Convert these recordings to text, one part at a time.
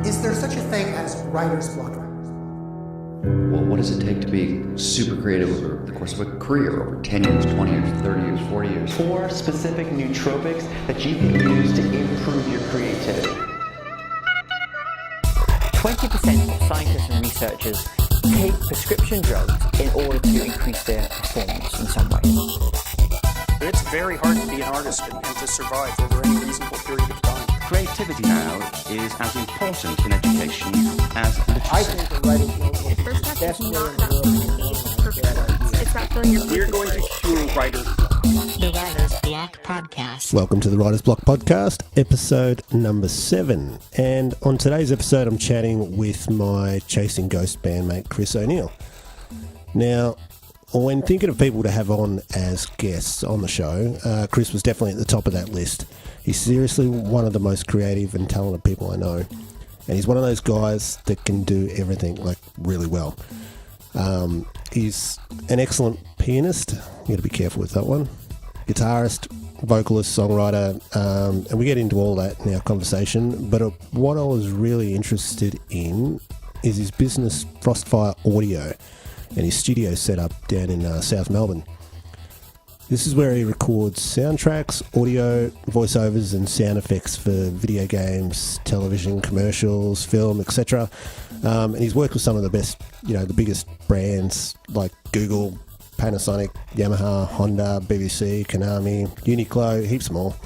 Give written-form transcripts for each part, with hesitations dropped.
Is there such a thing as writer's block? Well, what does it take to be super creative over the course of a career, over 10 years, 20 years, 30 years, 40 years? 4 specific nootropics that you can use to improve your creativity. 20% of scientists and researchers take prescription drugs in order to increase their performance in some way. It's very hard to be an artist and to survive over any reasonable period of time. Creativity now is as important in education as literacy. I think the writer's block is the best way in the world. It's about filling your We're going to cure writer's block. The Writer's Block Podcast. Welcome to the Writer's Block Podcast, episode number 7. And on today's episode, I'm chatting with my Chasing Ghosts bandmate, Chris O'Neill. Now, when thinking of people to have on as guests on the show, Chris was definitely at the top of that list. He's seriously one of the most creative and talented people I know. And he's one of those guys that can do everything, like, really well. He's an excellent pianist. You got to be careful with that one. Guitarist, vocalist, songwriter, and we get into all that in our conversation. But what I was really interested in is his business, Frostfire Audio, and his studio set up down in South Melbourne. This is where he records soundtracks, audio, voiceovers and sound effects for video games, television, commercials, film, etc. And he's worked with some of the best, the biggest brands like Google, Panasonic, Yamaha, Honda, BBC, Konami, Uniqlo, heaps more.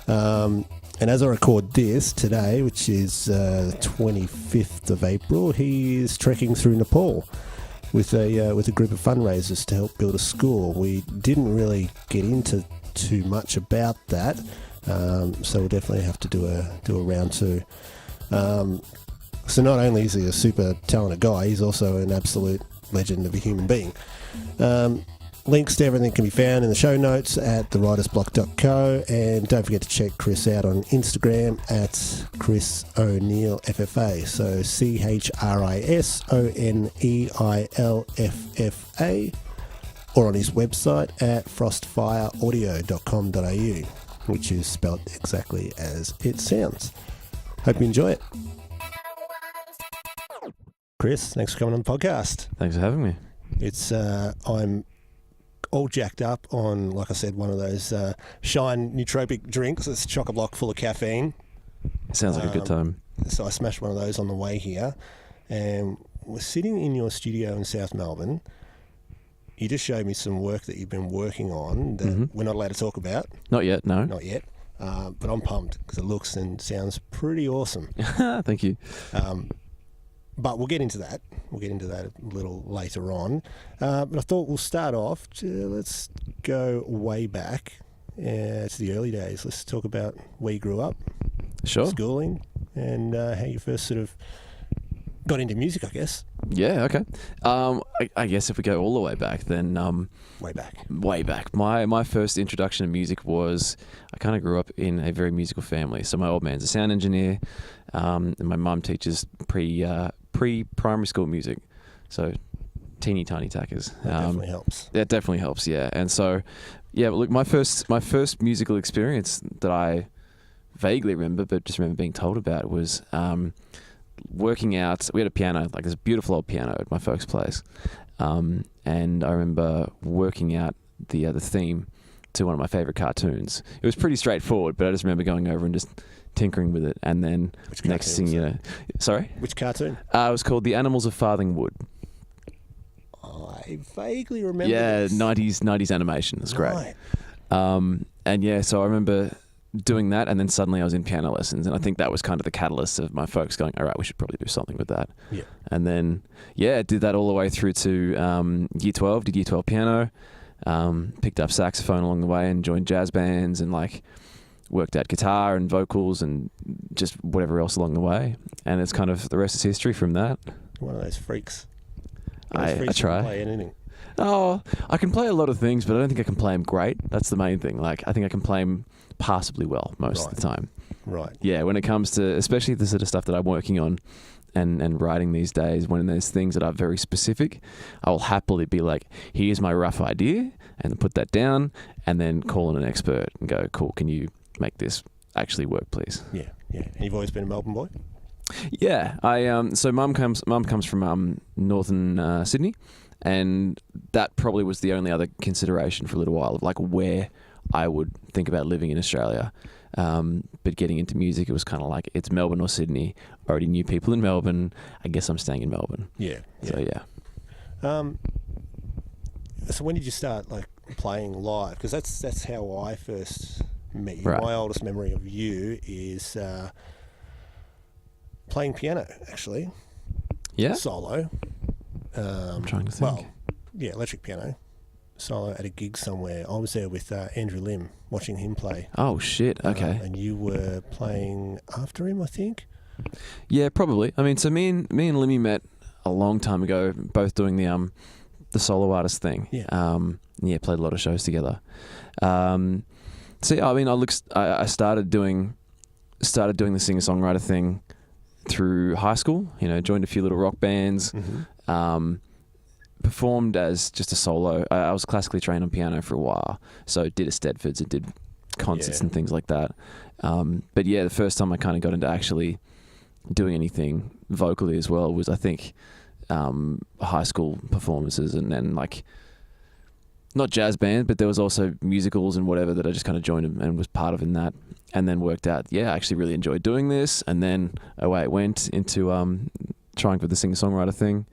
And as I record this today, which is the 25th of April, he is trekking through Nepal with a group of fundraisers to help build a school. We didn't really get into too much about that, so we'll definitely have to do a round two. So not only is he a super talented guy, he's also an absolute legend of a human being. Links to everything can be found in the show notes at thewritersblock.co, and don't forget to check Chris out on Instagram at Chris O'Neill FFA. So ChrisOneilFFA, or on his website at frostfireaudio.com.au, which is spelled exactly as it sounds. Hope you enjoy it. Chris, thanks for coming on the podcast. Thanks for having me. It's I'm all jacked up on, like I said, one of those Shine nootropic drinks. It's chock-a-block full of caffeine. Sounds like a good time. So I smashed one of those on the way here, and we're sitting in your studio in South Melbourne. You just showed me some work that you've been working on that we're not allowed to talk about. Not yet, no. Not yet. But I'm pumped because it looks and sounds pretty awesome. Thank you. But we'll get into that. We'll get into that a little later on. But I thought we'll start off. Let's go way back to the early days. Let's talk about where you grew up, Sure. schooling, and how you first sort of got into music, I guess. Yeah, okay. I guess if we go all the way back, then... Way back. Way back. My first introduction to music was... I kind of grew up in a very musical family. So my old man's a sound engineer, and my mum teaches pre-primary school music. So teeny tiny tackers. That definitely helps. That definitely helps, yeah. And so, yeah, look, my first musical experience that I vaguely remember, but just remember being told about, was working out. We had a piano, like this beautiful old piano at my folks' place, and I remember working out the theme to one of my favorite cartoons. It was pretty straightforward, but I just remember going over and just tinkering with it, and then next thing you know, sorry, which cartoon? It was called The Animals of Farthing Wood. I vaguely remember. Yeah, this. 90s animation. It's great. Right. And yeah, so I remember doing that, and then suddenly I was in piano lessons, and I think that was kind of the catalyst of my folks going, all right, we should probably do something with that. Yeah. And then, yeah, did that all the way through to year 12, did year 12 piano, picked up saxophone along the way and joined jazz bands and worked out guitar and vocals and just whatever else along the way. And it's kind of, the rest is history from that. One of those freaks. I try. Can play anything. Oh, I can play a lot of things, but I don't think I can play them great. That's the main thing. I think I can play them passably well most of the time. Right. Yeah, when it comes to, especially the sort of stuff that I'm working on and writing these days, when there's things that are very specific, I will happily be like, here's my rough idea, and put that down, and then call in an expert and go, cool, can you make this actually work, please? Yeah, yeah. And you've always been a Melbourne boy? Yeah, so mum comes from northern Sydney, and that probably was the only other consideration for a little while of like where I would think about living in Australia. But getting into music, it was kind of like it's Melbourne or Sydney. I already knew people in Melbourne. I guess I'm staying in Melbourne. Yeah. So yeah. So when did you start like playing live? Because that's how I first met you. Right. My oldest memory of you is playing piano, actually. Yeah. Solo. I'm trying to think. Well, yeah, electric piano. Solo at a gig somewhere. I was there with Andrew Lim, watching him play. Oh shit! Okay. And you were playing after him, I think. Yeah, probably. I mean, so me and Limmy met a long time ago, both doing the solo artist thing. Yeah. Played a lot of shows together. So yeah, I mean, I started doing the singer-songwriter thing through high school. You know, joined a few little rock bands. Mm-hmm. Performed as just a solo. I was classically trained on piano for a while, so did Eisteddfods and did concerts and things like that. But yeah, the first time I kind of got into actually doing anything vocally as well was, I think, high school performances, and then like not jazz band, but there was also musicals and whatever that I just kind of joined and was part of in that, and then worked out, yeah, I actually really enjoyed doing this, and then away it went into trying for the singer-songwriter thing.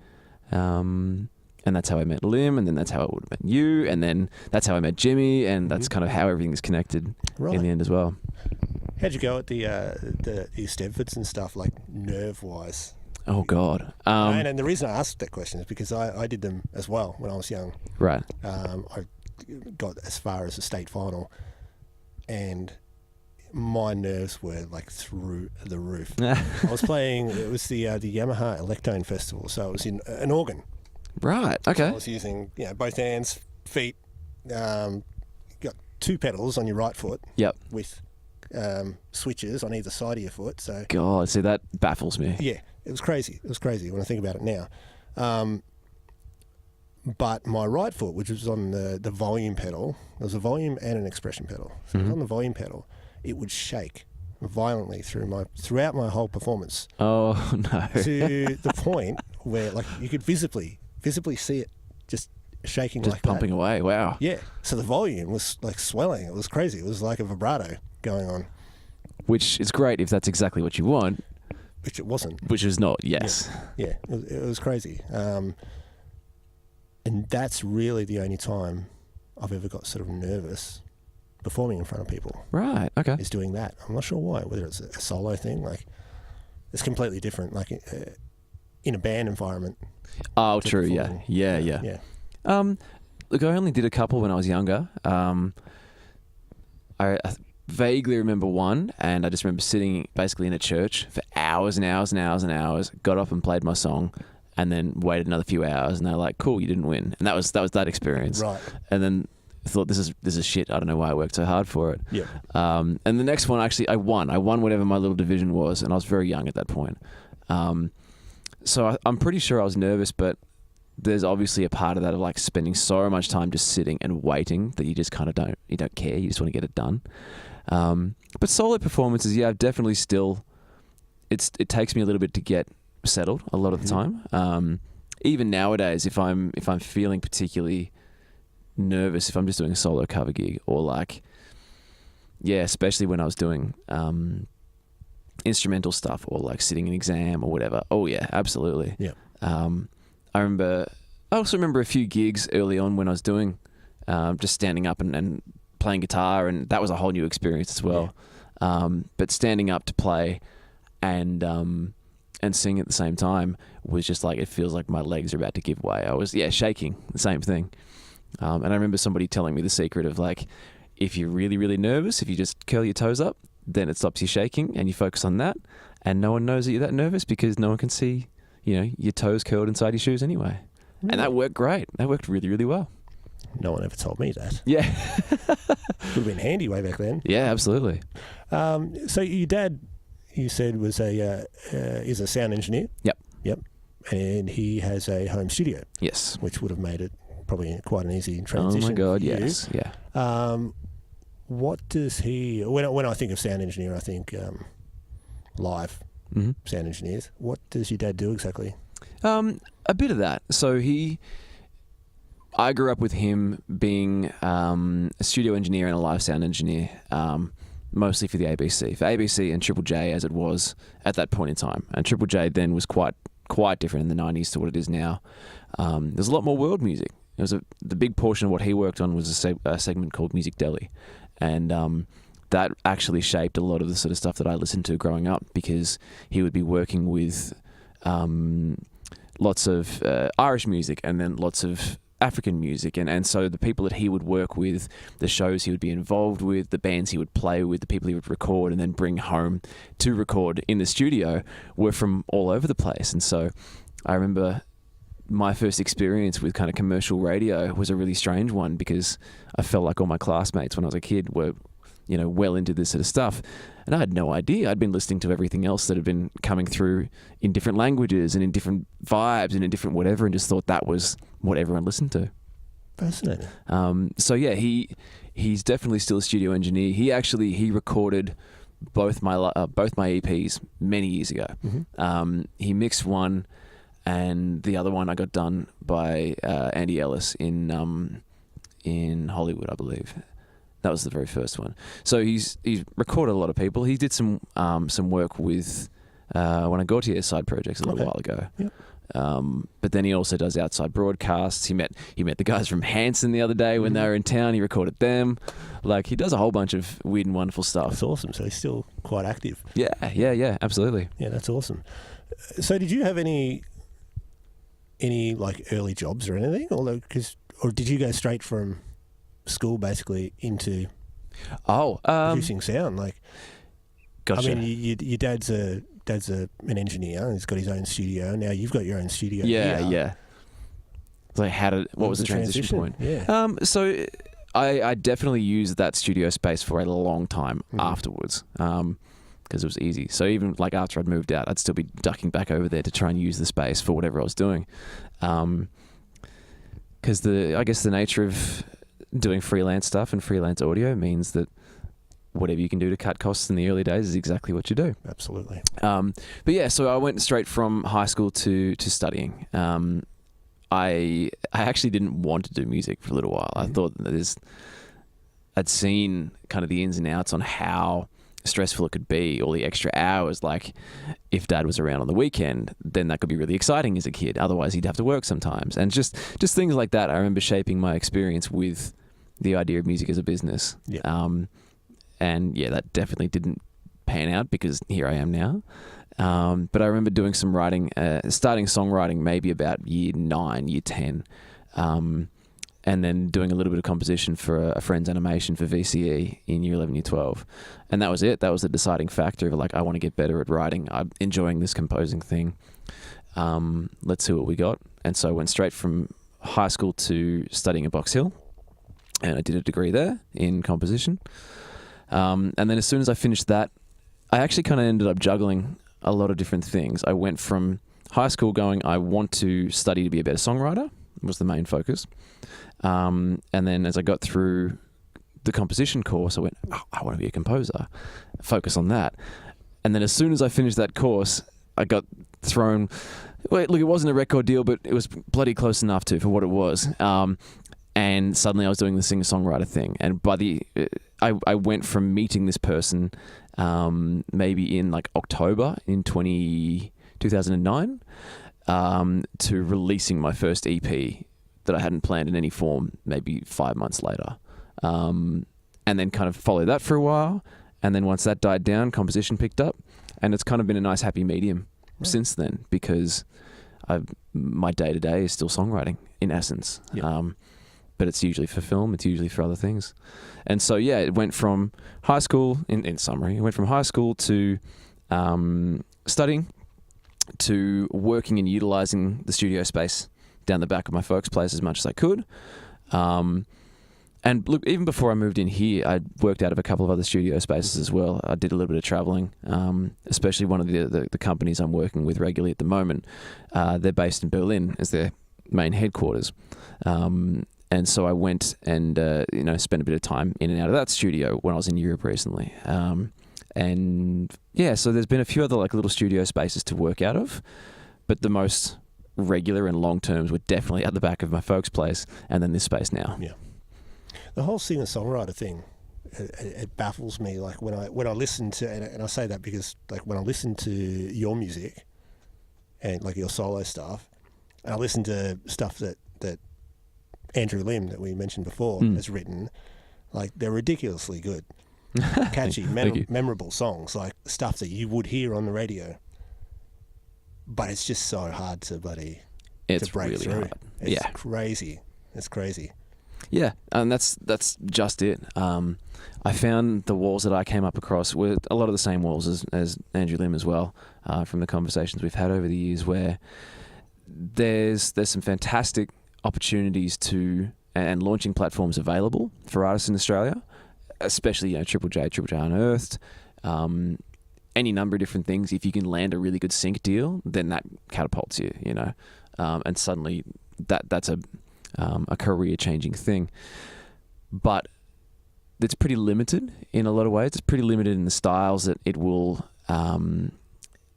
And that's how I met Lim, and then that's how I would have met you, and then that's how I met Jimmy, and that's kind of how everything is connected in the end as well. How'd you go at the Eisteddfods and stuff, like nerve-wise? Oh, God. And the reason I asked that question is because I did them as well when I was young. Right. I got as far as the state final, and my nerves were like through the roof. I was playing, it was the Yamaha Electone Festival, so it was in an organ. Right, okay. So I was using both hands, feet. Got two pedals on your right foot. Yep. With switches on either side of your foot. So God, see, that baffles me. yeah, it was crazy. It was crazy when I think about it now. But my right foot, which was on the volume pedal, there was a volume and an expression pedal. So it was on the volume pedal. It would shake violently throughout my whole performance. Oh no! To the point where like you could visibly see it just shaking, just like pumping that. away. Wow. Yeah. So the volume was like swelling. It was crazy. It was like a vibrato going on. Which is great if that's exactly what you want. Which it wasn't. Which is not. Yes. Yeah. It was crazy. And that's really the only time I've ever got sort of nervous performing in front of people. Right. Okay. Is doing that. I'm not sure why. Whether it's a solo thing, like it's completely different. Like in a band environment. Oh, true. Yeah. Look, I only did a couple when I was younger. I vaguely remember one, and I just remember sitting basically in a church for hours and hours and hours and hours. Got up and played my song, and then waited another few hours, and they're like, "Cool, you didn't win." And that was that experience. Right. And then I thought, this is shit. I don't know why I worked so hard for it. Yeah. And the next one, actually, I won. I won whatever my little division was, and I was very young at that point. So I'm pretty sure I was nervous, but there's obviously a part of that of like spending so much time just sitting and waiting that you just kind of don't care. You just want to get it done. But solo performances, yeah, I've definitely still. It takes me a little bit to get settled a lot of the time. Even nowadays, if I'm feeling particularly nervous, if I'm just doing a solo cover gig, or like, yeah, especially when I was doing instrumental stuff, or like sitting an exam or whatever. Oh yeah, absolutely. Yeah. I also remember a few gigs early on when I was doing just standing up and playing guitar, and that was a whole new experience as well. Yeah. But standing up to play and sing at the same time was just like, it feels like my legs are about to give way. I was shaking, the same thing. And I remember somebody telling me the secret of like, if you're really, really nervous, if you just curl your toes up, then it stops you shaking and you focus on that, and no one knows that you're that nervous because no one can see, your toes curled inside your shoes anyway. Really? And that worked great. That worked really, really well. No one ever told me that. Yeah. Would have been handy way back then. Yeah, absolutely. So your dad, you said, is a sound engineer? Yep. And he has a home studio. Yes. Which would have made it probably quite an easy transition. Oh my God, for you. yes. Yeah. What does he... When I think of sound engineer, I think live sound engineers. What does your dad do exactly? A bit of that. So I grew up with him being a studio engineer and a live sound engineer, mostly for the ABC. For ABC and Triple J as it was at that point in time. And Triple J then was quite different in the 90s to what it is now. There's a lot more world music. The big portion of what he worked on was a segment called Music Deli. And that actually shaped a lot of the sort of stuff that I listened to growing up, because he would be working with lots of Irish music and then lots of African music, and so the people that he would work with, the shows he would be involved with, the bands he would play with, the people he would record and then bring home to record in the studio were from all over the place. And so I remember my first experience with kind of commercial radio was a really strange one, because I felt like all my classmates when I was a kid were, well into this sort of stuff. And I had no idea. I'd been listening to everything else that had been coming through in different languages and in different vibes and in different whatever, and just thought that was what everyone listened to. Fascinating. So yeah, he's definitely still a studio engineer. He recorded both my EPs many years ago. He mixed one, and the other one I got done by Andy Ellis in Hollywood, I believe. That was the very first one. So he's recorded a lot of people. He did some work with one of Gautier's side projects a little while ago. Yep. But then he also does outside broadcasts. He met the guys from Hanson the other day when they were in town. He recorded them. Like, he does a whole bunch of weird and wonderful stuff. That's awesome. So he's still quite active. Yeah, absolutely. Yeah, that's awesome. So did you have any like early jobs or anything? Or did you go straight from school basically into producing sound? Like, gotcha. I mean, your dad's an engineer and he's got his own studio. Now you've got your own studio. Yeah. Like, what was the transition point? Yeah. So I definitely used that studio space for a long time afterwards, because it was easy. So even like after I'd moved out, I'd still be ducking back over there to try and use the space for whatever I was doing. Because I guess the nature of doing freelance stuff and freelance audio means that whatever you can do to cut costs in the early days is exactly what you do. Absolutely. But yeah, so I went straight from high school to studying. I actually didn't want to do music for a little while. I thought that I'd seen kind of the ins and outs on how stressful it could be, all the extra hours. Like, if Dad was around on the weekend, then that could be really exciting as a kid. Otherwise, he'd have to work sometimes. And just things like that, I remember shaping my experience with the idea of music as a business. Yeah. And yeah, that definitely didn't pan out, because here I am now. But I remember doing some writing, starting songwriting maybe about year 9, year 10. And then doing a little bit of composition for a friend's animation for VCE in year 11, year 12. And that was it. That was the deciding factor of like, I want to get better at writing. I'm enjoying this composing thing. Let's see what we got. And so I went straight from high school to studying at Box Hill. And I did a degree there in composition. And then as soon as I finished that, I actually kind of ended up juggling a lot of different things. I went from high school going, I want to study to be a better songwriter, was the main focus. And then as I got through the composition course, I went, I want to be a composer, focus on that. And then as soon as I finished that course, I got thrown, look, it wasn't a record deal, but it was bloody close enough to for what it was. And suddenly I was doing the singer-songwriter thing. And I went from meeting this person maybe in like October in 2009 to releasing my first EP that I hadn't planned in any form maybe 5 months later. And then kind of followed that for a while. And then once that died down, composition picked up. And it's kind of been a nice happy medium since then, because my day-to-day is still songwriting in essence. Yeah. But it's usually for film, it's usually for other things. And so, yeah, it went from high school, in summary, it went from high school to studying, to working and utilising the studio space down the back of my folks' place as much as I could. And look, even before I moved in here, I worked out of a couple of other studio spaces as well. I did a little bit of travelling, especially one of the companies I'm working with regularly at the moment. They're based in Berlin as their main headquarters. And so I went and spent a bit of time in and out of that studio when I was in Europe recently. And yeah, so there's been a few other like little studio spaces to work out of, but the most regular and long terms were definitely at the back of my folks' place, and then this space now. Yeah. The whole singer-songwriter thing, it baffles me. Like when I listen to, and I say that because like when I listen to your music and like your solo stuff, and I listen to stuff that Andrew Lim that we mentioned before has written, like they're ridiculously good, catchy, memorable songs, like stuff that you would hear on the radio. But it's just so hard to break really through. hard. It's crazy. It's crazy. Yeah, and that's just it. I found the walls that I came up across were a lot of the same walls as Andrew Lim as well, from the conversations we've had over the years, where there's some fantastic opportunities and launching platforms available for artists in Australia, especially Triple J Unearthed, any number of different things. If you can land a really good sync deal, then that catapults you, and suddenly that's a career-changing thing. But it's pretty limited in a lot of ways. It's pretty limited in the styles that it'll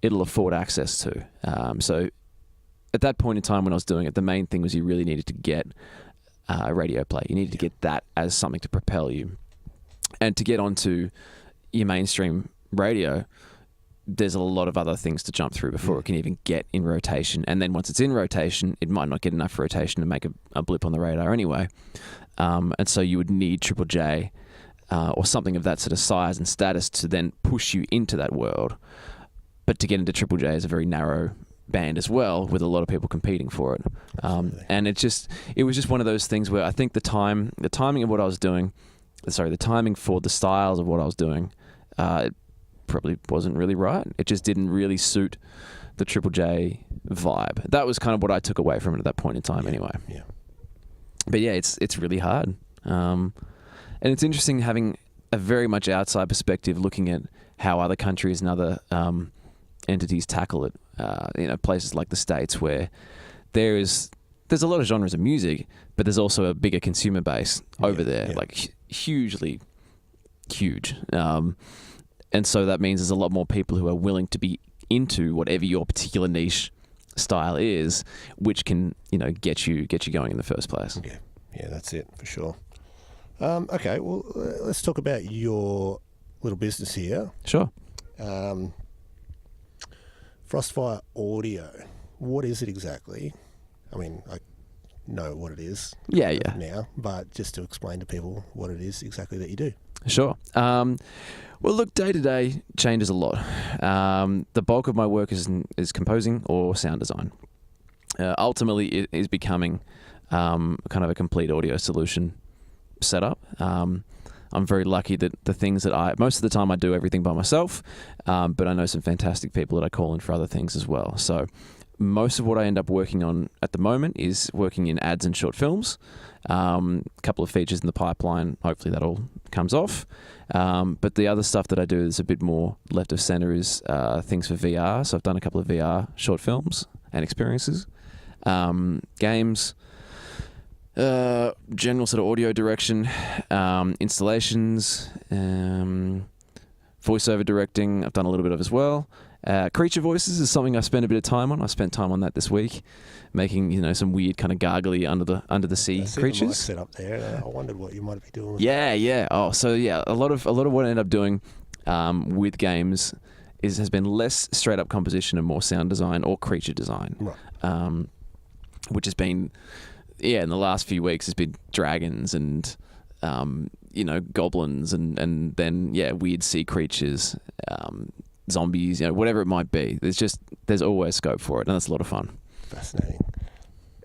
afford access to. So at that point in time when I was doing it, the main thing was you really needed to get a radio play. You needed to get that as something to propel you. And to get onto your mainstream radio, there's a lot of other things to jump through before it can even get in rotation. And then once it's in rotation, it might not get enough rotation to make a blip on the radar anyway. And so you would need Triple J or something of that sort of size and status to then push you into that world. But to get into Triple J is a very narrow band as well, with a lot of people competing for it. And it was just one of those things where I think the timing of what I was doing, the timing for the styles of what I was doing, it probably wasn't really right. It just didn't really suit the Triple J vibe. That was kind of what I took away from it at that point in time anyway. Yeah. But yeah, it's really hard. And it's interesting having a very much outside perspective, looking at how other countries and other entities tackle it. Places like the States, where there's a lot of genres of music, but there's also a bigger consumer base over there, like hugely huge. And so that means there's a lot more people who are willing to be into whatever your particular niche style is, which can, get you going in the first place. Yeah, that's it for sure. Okay, well, let's talk about your little business here. Sure. Frostfire Audio. What is it exactly? I mean, I know what it is. Yeah. Now, but just to explain to people what it is exactly that you do. Sure. Well, look, day to day changes a lot. The bulk of my work is composing or sound design. Ultimately, it is becoming kind of a complete audio solution setup. I'm very lucky that the things that most of the time I do everything by myself, but I know some fantastic people that I call in for other things as well. So most of what I end up working on at the moment is working in ads and short films. A couple of features in the pipeline. Hopefully that all comes off. But the other stuff that I do is a bit more left of center is things for VR. So I've done a couple of VR short films and experiences, games, general sort of audio direction, installations, voiceover directing. I've done a little bit of as well. Creature voices is something I spent a bit of time on. I spent time on that this week, making some weird kind of gargly under the sea creatures. The mic set up there. I wondered what you might be doing. Yeah. Oh, so yeah, a lot of what I end up doing with games has been less straight up composition and more sound design or creature design, right. Which has been in the last few weeks has been dragons and goblins and then weird sea creatures. Zombies, whatever it might be. There's always scope for it, and that's a lot of fun. Fascinating.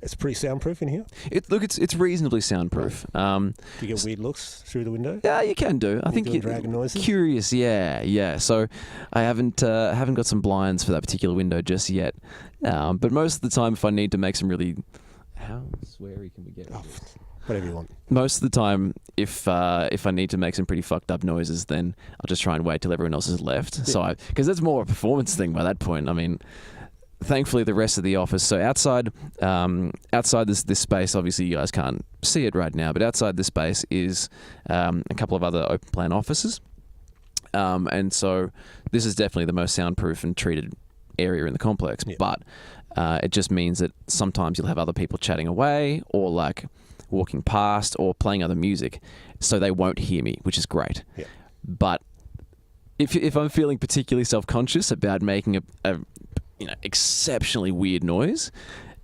It's pretty soundproof in here. It's reasonably soundproof. Do you get weird looks through the window? Yeah, you can do. I think dragon noises. Curious, yeah. So I haven't got some blinds for that particular window just yet. But most of the time, if I need to make some really, how sweary can we get? Whatever you want. Most of the time, if I need to make some pretty fucked up noises, then I'll just try and wait till everyone else has left. Yeah. So because that's more a performance thing by that point. I mean, thankfully the rest of the office. So outside this space, obviously you guys can't see it right now, but outside this space is a couple of other open plan offices. And so this is definitely the most soundproof and treated area in the complex. Yeah. But it just means that sometimes you'll have other people chatting away or like walking past or playing other music, so they won't hear me, which is great. Yeah. But if I'm feeling particularly self-conscious about making a exceptionally weird noise,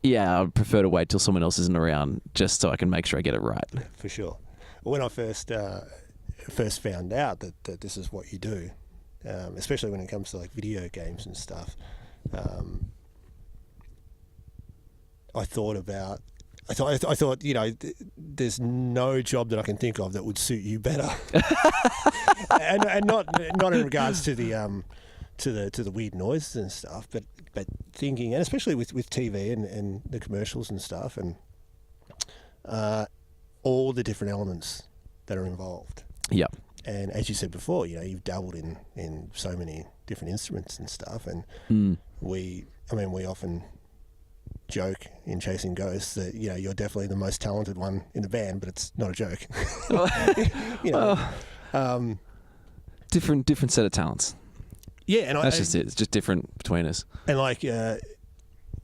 yeah, I prefer to wait till someone else isn't around just so I can make sure I get it right. For sure. When I first found out that this is what you do, especially when it comes to like video games and stuff, I thought, there's no job that I can think of that would suit you better, and not in regards to the weird noises and stuff, but thinking, and especially with TV and the commercials and stuff, and all the different elements that are involved. Yep. And as you said before, you've dabbled in so many different instruments and stuff, and we often joke in Chasing Ghosts that you're definitely the most talented one in the band, but it's not a joke. Different set of talents. Yeah, and that's just it. It's just different between us. And like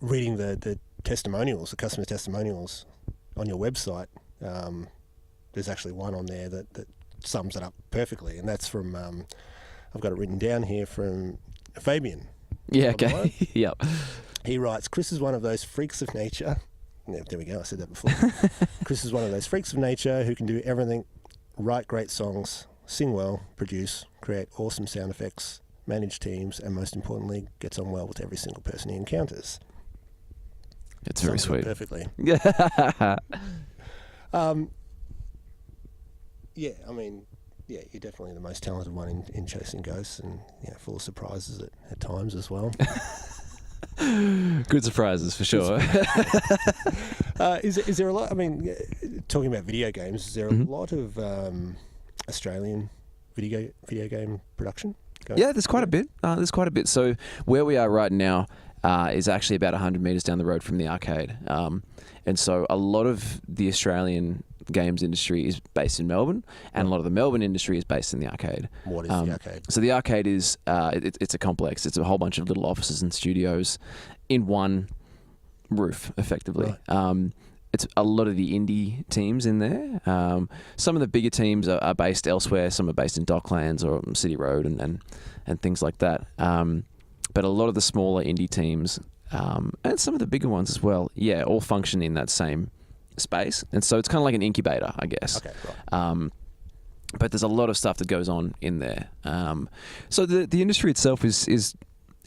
reading the testimonials, the customer testimonials on your website, there's actually one on there that sums it up perfectly, and that's from I've got it written down here from Fabian. Yeah. Okay. Yep. He writes, Chris is one of those freaks of nature. Yeah, there we go. I said that before. Chris is one of those freaks of nature who can do everything, write great songs, sing well, produce, create awesome sound effects, manage teams, and most importantly, gets on well with every single person he encounters. It's very sweet. Perfectly. You're definitely the most talented one in Chasing Ghosts, and full of surprises at times as well. Good surprises for sure. Is there a lot? I mean, talking about video games, is there a lot of Australian video game production? Yeah, there's quite a bit. So where we are right now is actually about 100 metres down the road from the arcade. And so a lot of the Australian games industry is based in Melbourne, and a lot of the Melbourne industry is based in the arcade. What is the arcade? So the arcade is it's a complex. It's a whole bunch of little offices and studios in one roof, effectively. Right. It's a lot of the indie teams in there. Some of the bigger teams are based elsewhere. Some are based in Docklands or City Road and things like that. But a lot of the smaller indie teams and some of the bigger ones as well, all function in that same space. And so it's kind of like an incubator, I guess. Okay, right. But there's a lot of stuff that goes on in there. So the industry itself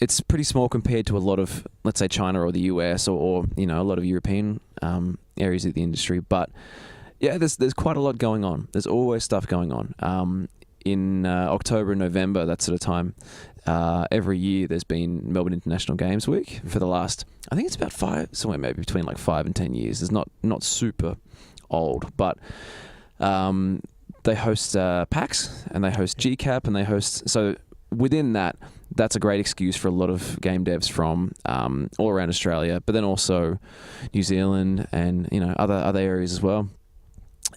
it's pretty small compared to a lot of, let's say, China or the US or a lot of European areas of the industry. But there's quite a lot going on. There's always stuff going on. In October and November, that sort of time, every year there's been Melbourne International Games Week for the last, I think it's about somewhere maybe between like 5 and 10 years. It's not super old, but they host PAX and they host GCAP and they host, so within that's a great excuse for a lot of game devs from all around Australia, but then also New Zealand and other areas as well.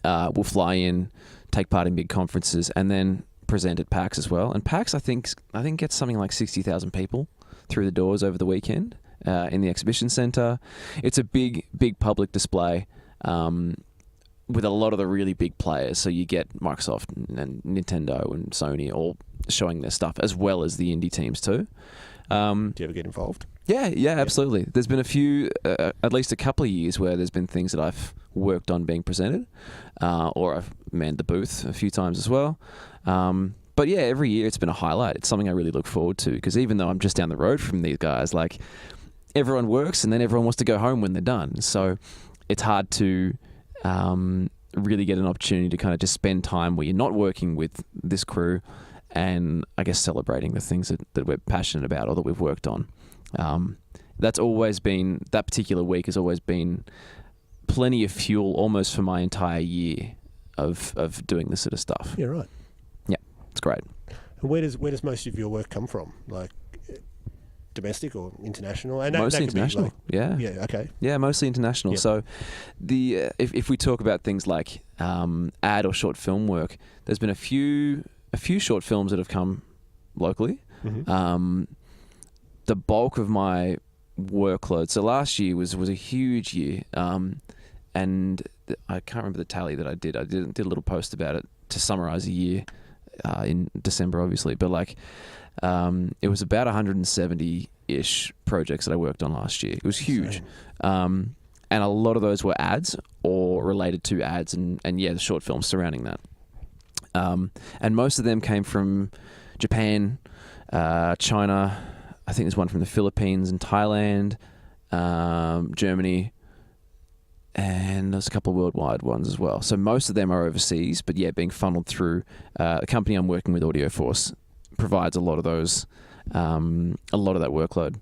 Will fly in, take part in big conferences, and then present at PAX as well. And PAX, I think gets something like 60,000 people through the doors over the weekend in the exhibition centre. It's a big public display with a lot of the really big players. So you get Microsoft and Nintendo and Sony all showing their stuff, as well as the indie teams too. Do you ever get involved? Yeah, absolutely. There's been a few, at least a couple of years where there's been things that I've worked on being presented, or I've manned the booth a few times as well. But every year it's been a highlight. It's something I really look forward to, because even though I'm just down the road from these guys, like, everyone works and then everyone wants to go home when they're done. So it's hard to really get an opportunity to kind of just spend time where you're not working with this crew and, I guess, celebrating the things that we're passionate about or that we've worked on. That's always been, that particular week has always been plenty of fuel almost for my entire year of doing this sort of stuff. Yeah, right. Yeah, it's great. And where does most of your work come from? Like domestic or international? And mostly international. Yeah, okay. Yeah, mostly international. Yep. So the if we talk about things like ad or short film work, there's been a few short films that have come locally. The bulk of my workload. So last year was a huge year, and I can't remember the tally that I did. I did a little post about it to summarize a year in December, obviously. But like, it was about 170-ish projects that I worked on last year. It was huge. And a lot of those were ads or related to ads and the short films surrounding that. And most of them came from Japan, China. I think there's one from the Philippines and Thailand, Germany, and there's a couple of worldwide ones as well. So most of them are overseas, but being funneled through the company I'm working with, AudioForce, provides a lot of those, a lot of that workload.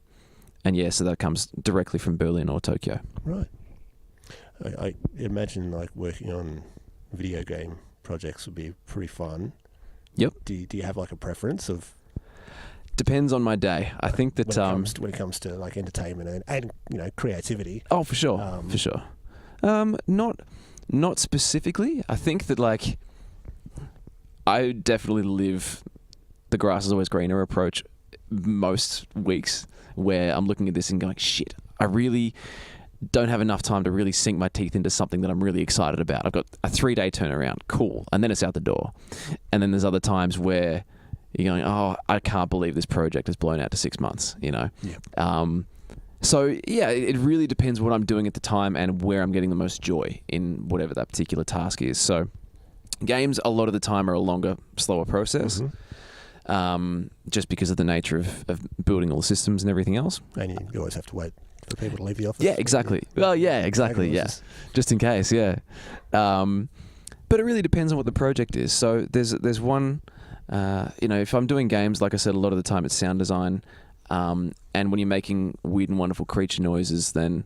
And so that comes directly from Berlin or Tokyo. Right. I imagine like working on video game projects would be pretty fun. Yep. Do you have like a preference of? Depends on my day. I think that when it comes to like entertainment and creativity. Oh, for sure, for sure. Not specifically. I think that like I definitely live the grass is always greener approach most weeks, where I'm looking at this and going, shit, I really don't have enough time to really sink my teeth into something that I'm really excited about. I've got a 3-day turnaround, cool, and then it's out the door. And then there's other times where you're going, oh, I can't believe this project has blown out to 6 months, Yeah. So it really depends what I'm doing at the time and where I'm getting the most joy in whatever that particular task is. So games a lot of the time are a longer, slower process. Just because of the nature of building all the systems and everything else. And you always have to wait for people to leave the office. Yeah, exactly. Well, exactly. Yeah, just in case. Yeah, but it really depends on what the project is. So there's one, if I'm doing games, like I said, a lot of the time it's sound design, and when you're making weird and wonderful creature noises, then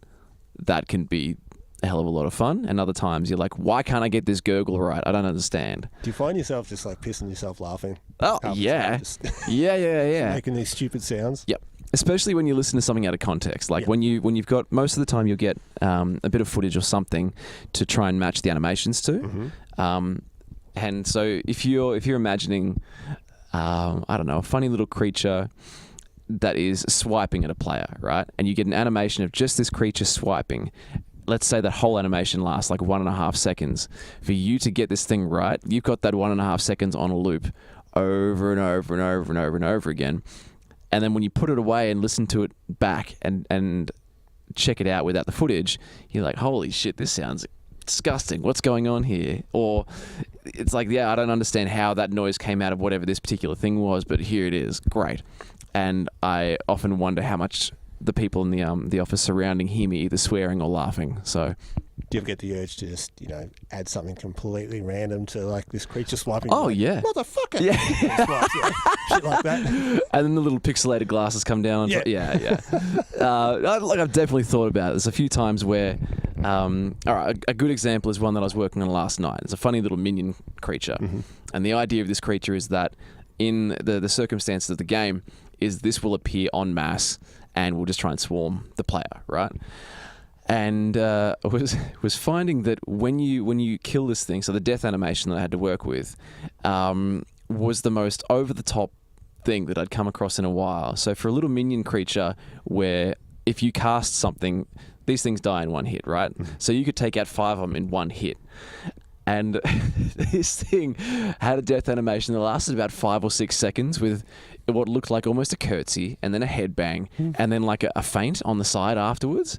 that can be a hell of a lot of fun. And other times you're like, why can't I get this gurgle right? I don't understand. Do you find yourself just like pissing yourself laughing? Oh, yeah. Yeah. Making these stupid sounds. Yep. Especially when you listen to something out of context. Like when you've got, most of the time you'll get a bit of footage or something to try and match the animations to. And so if you're imagining, I don't know, a funny little creature that is swiping at a player, right? And you get an animation of just this creature swiping. Let's say that whole animation lasts like 1.5 seconds. For you to get this thing right, you've got that 1.5 seconds on a loop over and over and over and over and over again. And then when you put it away and listen to it back and check it out without the footage, you're like, holy shit, this sounds disgusting. What's going on here? Or it's like, I don't understand how that noise came out of whatever this particular thing was, but here it is. Great. And I often wonder how much the people in the office surrounding hear me either swearing or laughing. So, do you ever get the urge to just add something completely random to like this creature swiping? Oh like, yeah, motherfucker! Yeah, shit like that. And then the little pixelated glasses come down. On top. Yeah. I've definitely thought about it. There's a few times where, all right, a good example is one that I was working on last night. It's a funny little minion creature, and the idea of this creature is that in the circumstances of the game is this will appear en masse and we'll just try and swarm the player, right? And was finding that when you kill this thing, so the death animation that I had to work with was the most over the top thing that I'd come across in a while. So for a little minion creature, where if you cast something, these things die in one hit, right? So you could take out 5 of them in one hit. And this thing had a death animation that lasted about 5 or 6 seconds with what looked like almost a curtsy and then a headbang and then like a feint on the side afterwards.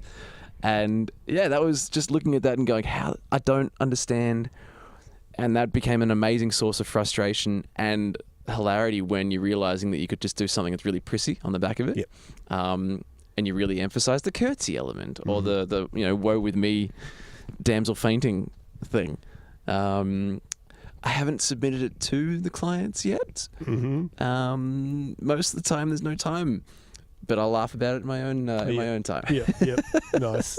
And that was just looking at that and going, how I don't understand. And that became an amazing source of frustration and hilarity when you're realizing that you could just do something that's really prissy on the back of it. Yep. And you really emphasize the curtsy element or the woe with me damsel fainting thing. I haven't submitted it to the clients yet. Most of the time there's no time, but I'll laugh about it in my own time. Yeah. Nice.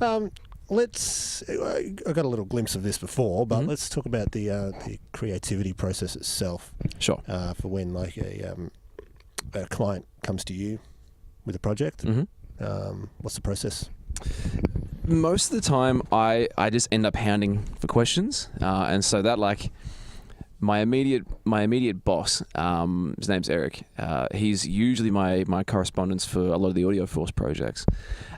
I got a little glimpse of this before, but let's talk about the creativity process itself. Sure. For when like a client comes to you with a project, what's the process? Most of the time, I just end up hounding for questions, and so that my immediate boss, his name's Eric. He's usually my correspondence for a lot of the Audio Force projects.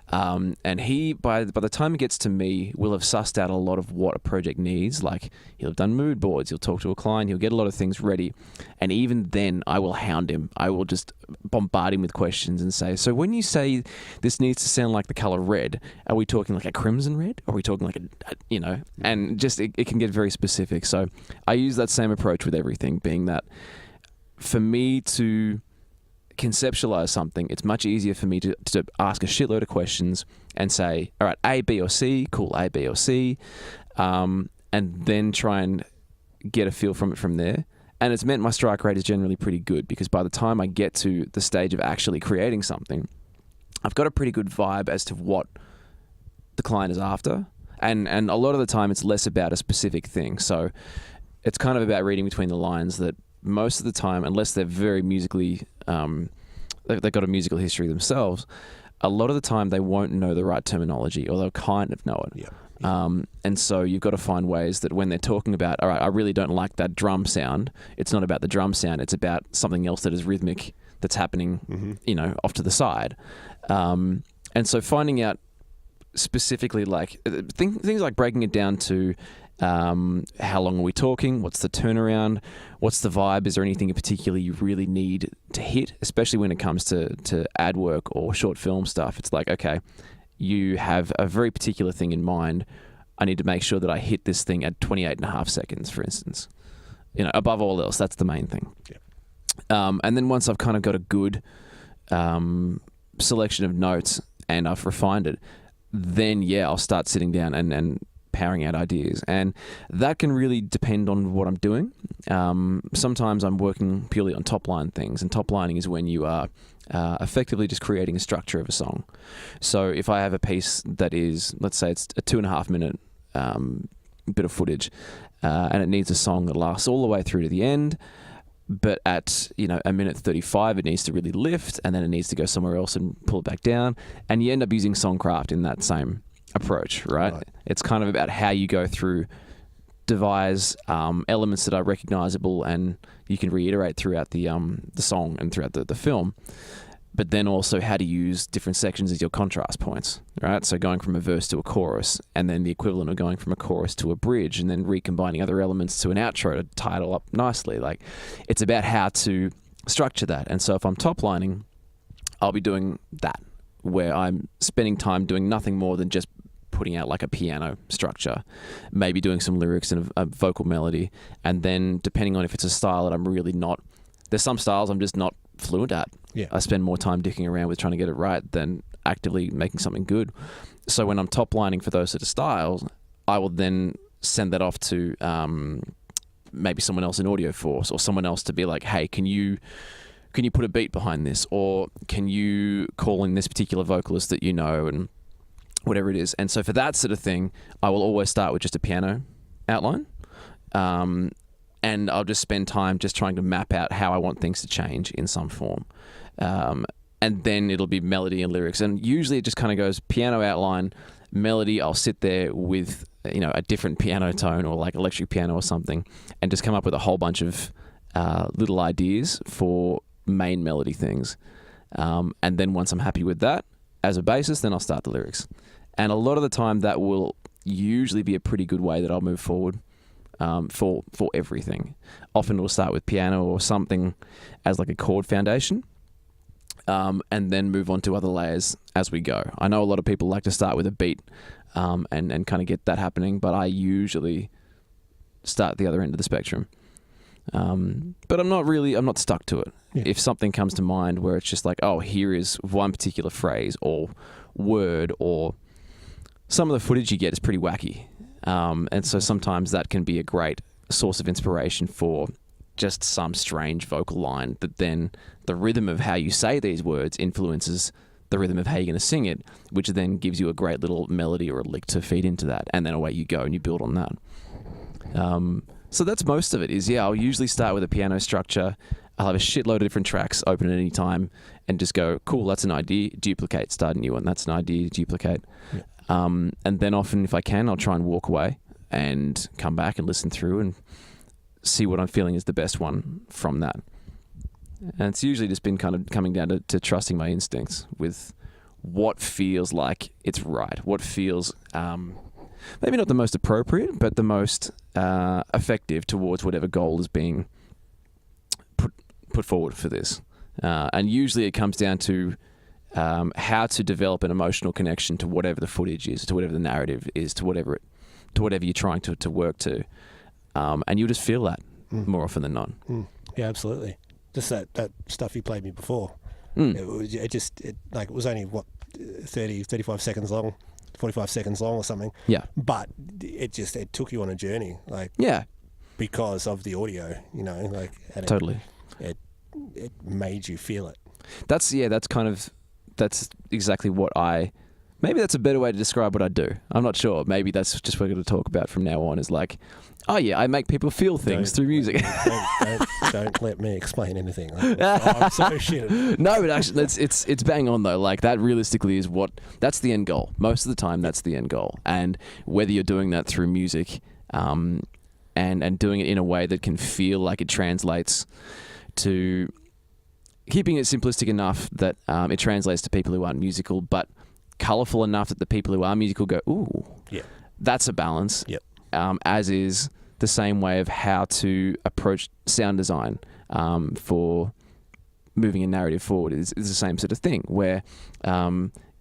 And he, by the time he gets to me, will have sussed out a lot of what a project needs. Like, he'll have done mood boards, he'll talk to a client, he'll get a lot of things ready. And even then, I will hound him. I will just bombard him with questions and say, so when you say this needs to sound like the color red, are we talking like a crimson red? Are we talking like a and just it can get very specific. So I use that same approach with everything, being that for me to conceptualize something, it's much easier for me to ask a shitload of questions and say, all right, A, B, or C, cool, A, B, or C, and then try and get a feel from it from there. And it's meant my strike rate is generally pretty good, because by the time I get to the stage of actually creating something, I've got a pretty good vibe as to what the client is after. And a lot of the time it's less about a specific thing. So it's kind of about reading between the lines that most of the time, unless they're very musically, they've got a musical history themselves, a lot of the time they won't know the right terminology, or they'll kind of know it. Yeah. And so you've got to find ways that when they're talking about, all right, I really don't like that drum sound, it's not about the drum sound, it's about something else that is rhythmic that's happening, off to the side. And so finding out specifically, like things like breaking it down to how long are we talking, what's the turnaround, what's the vibe, is there anything in particular you really need to hit, especially when it comes to ad work or short film stuff. It's like, okay, you have a very particular thing in mind, I need to make sure that I hit this thing at 28.5 seconds, for instance. Above all else, that's the main thing. Yeah. And then once I've kind of got a good selection of notes and I've refined it, then I'll start sitting down and powering out ideas. And that can really depend on what I'm doing. Sometimes I'm working purely on top line things, and top lining is when you are effectively just creating a structure of a song. So if I have a piece that is, let's say it's a 2.5 minute bit of footage, and it needs a song that lasts all the way through to the end, but at a minute 35 it needs to really lift, and then it needs to go somewhere else and pull it back down, and you end up using Songcraft in that same approach, right? It's kind of about how you go through, devise elements that are recognizable and you can reiterate throughout the song and throughout the film, but then also how to use different sections as your contrast points, right? So going from a verse to a chorus, and then the equivalent of going from a chorus to a bridge, and then recombining other elements to an outro to tie it all up nicely. Like, it's about how to structure that. And so if I'm top lining, I'll be doing that, where I'm spending time doing nothing more than just putting out like a piano structure, maybe doing some lyrics and a vocal melody, and then depending on if it's a style that I'm really not, there's some styles I'm just not fluent at. Yeah. I spend more time dicking around with trying to get it right than actively making something good. So when I'm top lining for those sort of styles, I will then send that off to maybe someone else in Audio Force, or someone else to be like, hey, can you put a beat behind this, or can you call in this particular vocalist that and whatever it is. And so for that sort of thing, I will always start with just a piano outline. And I'll just spend time just trying to map out how I want things to change in some form. And then it'll be melody and lyrics. And usually it just kind of goes piano outline, melody. I'll sit there with, a different piano tone or like electric piano or something, and just come up with a whole bunch of little ideas for main melody things. And then once I'm happy with that as a basis, then I'll start the lyrics. And a lot of the time that will usually be a pretty good way that I'll move forward for everything. Often we'll start with piano or something as like a chord foundation, and then move on to other layers as we go. I know a lot of people like to start with a beat and kind of get that happening, but I usually start at the other end of the spectrum. But I'm not stuck to it. Yeah. If something comes to mind where it's just like, oh, here is one particular phrase or word, or some of the footage you get is pretty wacky. And so sometimes that can be a great source of inspiration for just some strange vocal line that then the rhythm of how you say these words influences the rhythm of how you're going to sing it, which then gives you a great little melody or a lick to feed into that. And then away you go and you build on that. So that's most of it is, I'll usually start with a piano structure. I'll have a shitload of different tracks open at any time and just go, cool, that's an idea, duplicate, start a new one. That's an idea, duplicate. Yeah. And then often, if I can, I'll try and walk away and come back and listen through and see what I'm feeling is the best one from that. And it's usually just been kind of coming down to trusting my instincts with what feels like it's right, what feels maybe not the most appropriate, but the most effective towards whatever goal is being put forward for this. And usually it comes down to how to develop an emotional connection to whatever the footage is, to whatever the narrative is, to whatever you're trying to work to. And you'll just feel that more often than not. Yeah, absolutely. Just that stuff you played me before. It was only 35 seconds long, 45 seconds long or something. Yeah. But it took you on a journey, because of the audio, and totally. It made you feel it. That's exactly what maybe that's a better way to describe what I do. I'm not sure. Maybe that's just what we're going to talk about from now on, is like, oh yeah, I make people feel things through music. Don't let me explain anything. I'm so shit. No, but actually, it's bang on though. Like, that realistically is that's the end goal. Most of the time, that's the end goal. And whether you're doing that through music, and doing it in a way that can feel like it translates to keeping it simplistic enough that it translates to people who aren't musical, but colourful enough that the people who are musical go, ooh, yeah, that's a balance. Yep. As is the same way of how to approach sound design for moving a narrative forward is the same sort of thing, where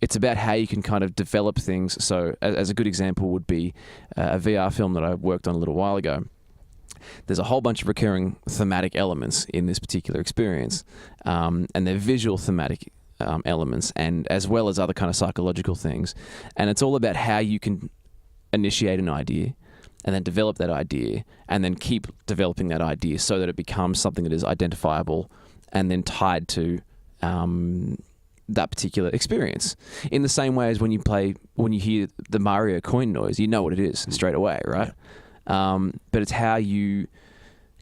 it's about how you can kind of develop things. So as a good example would be a VR film that I worked on a little while ago. There's a whole bunch of recurring thematic elements in this particular experience, and they're visual thematic elements, and as well as other kind of psychological things. And it's all about how you can initiate an idea and then develop that idea and then keep developing that idea so that it becomes something that is identifiable and then tied to that particular experience. In the same way as when you hear the Mario coin noise, you know what it is straight away, right? Yeah. But it's how you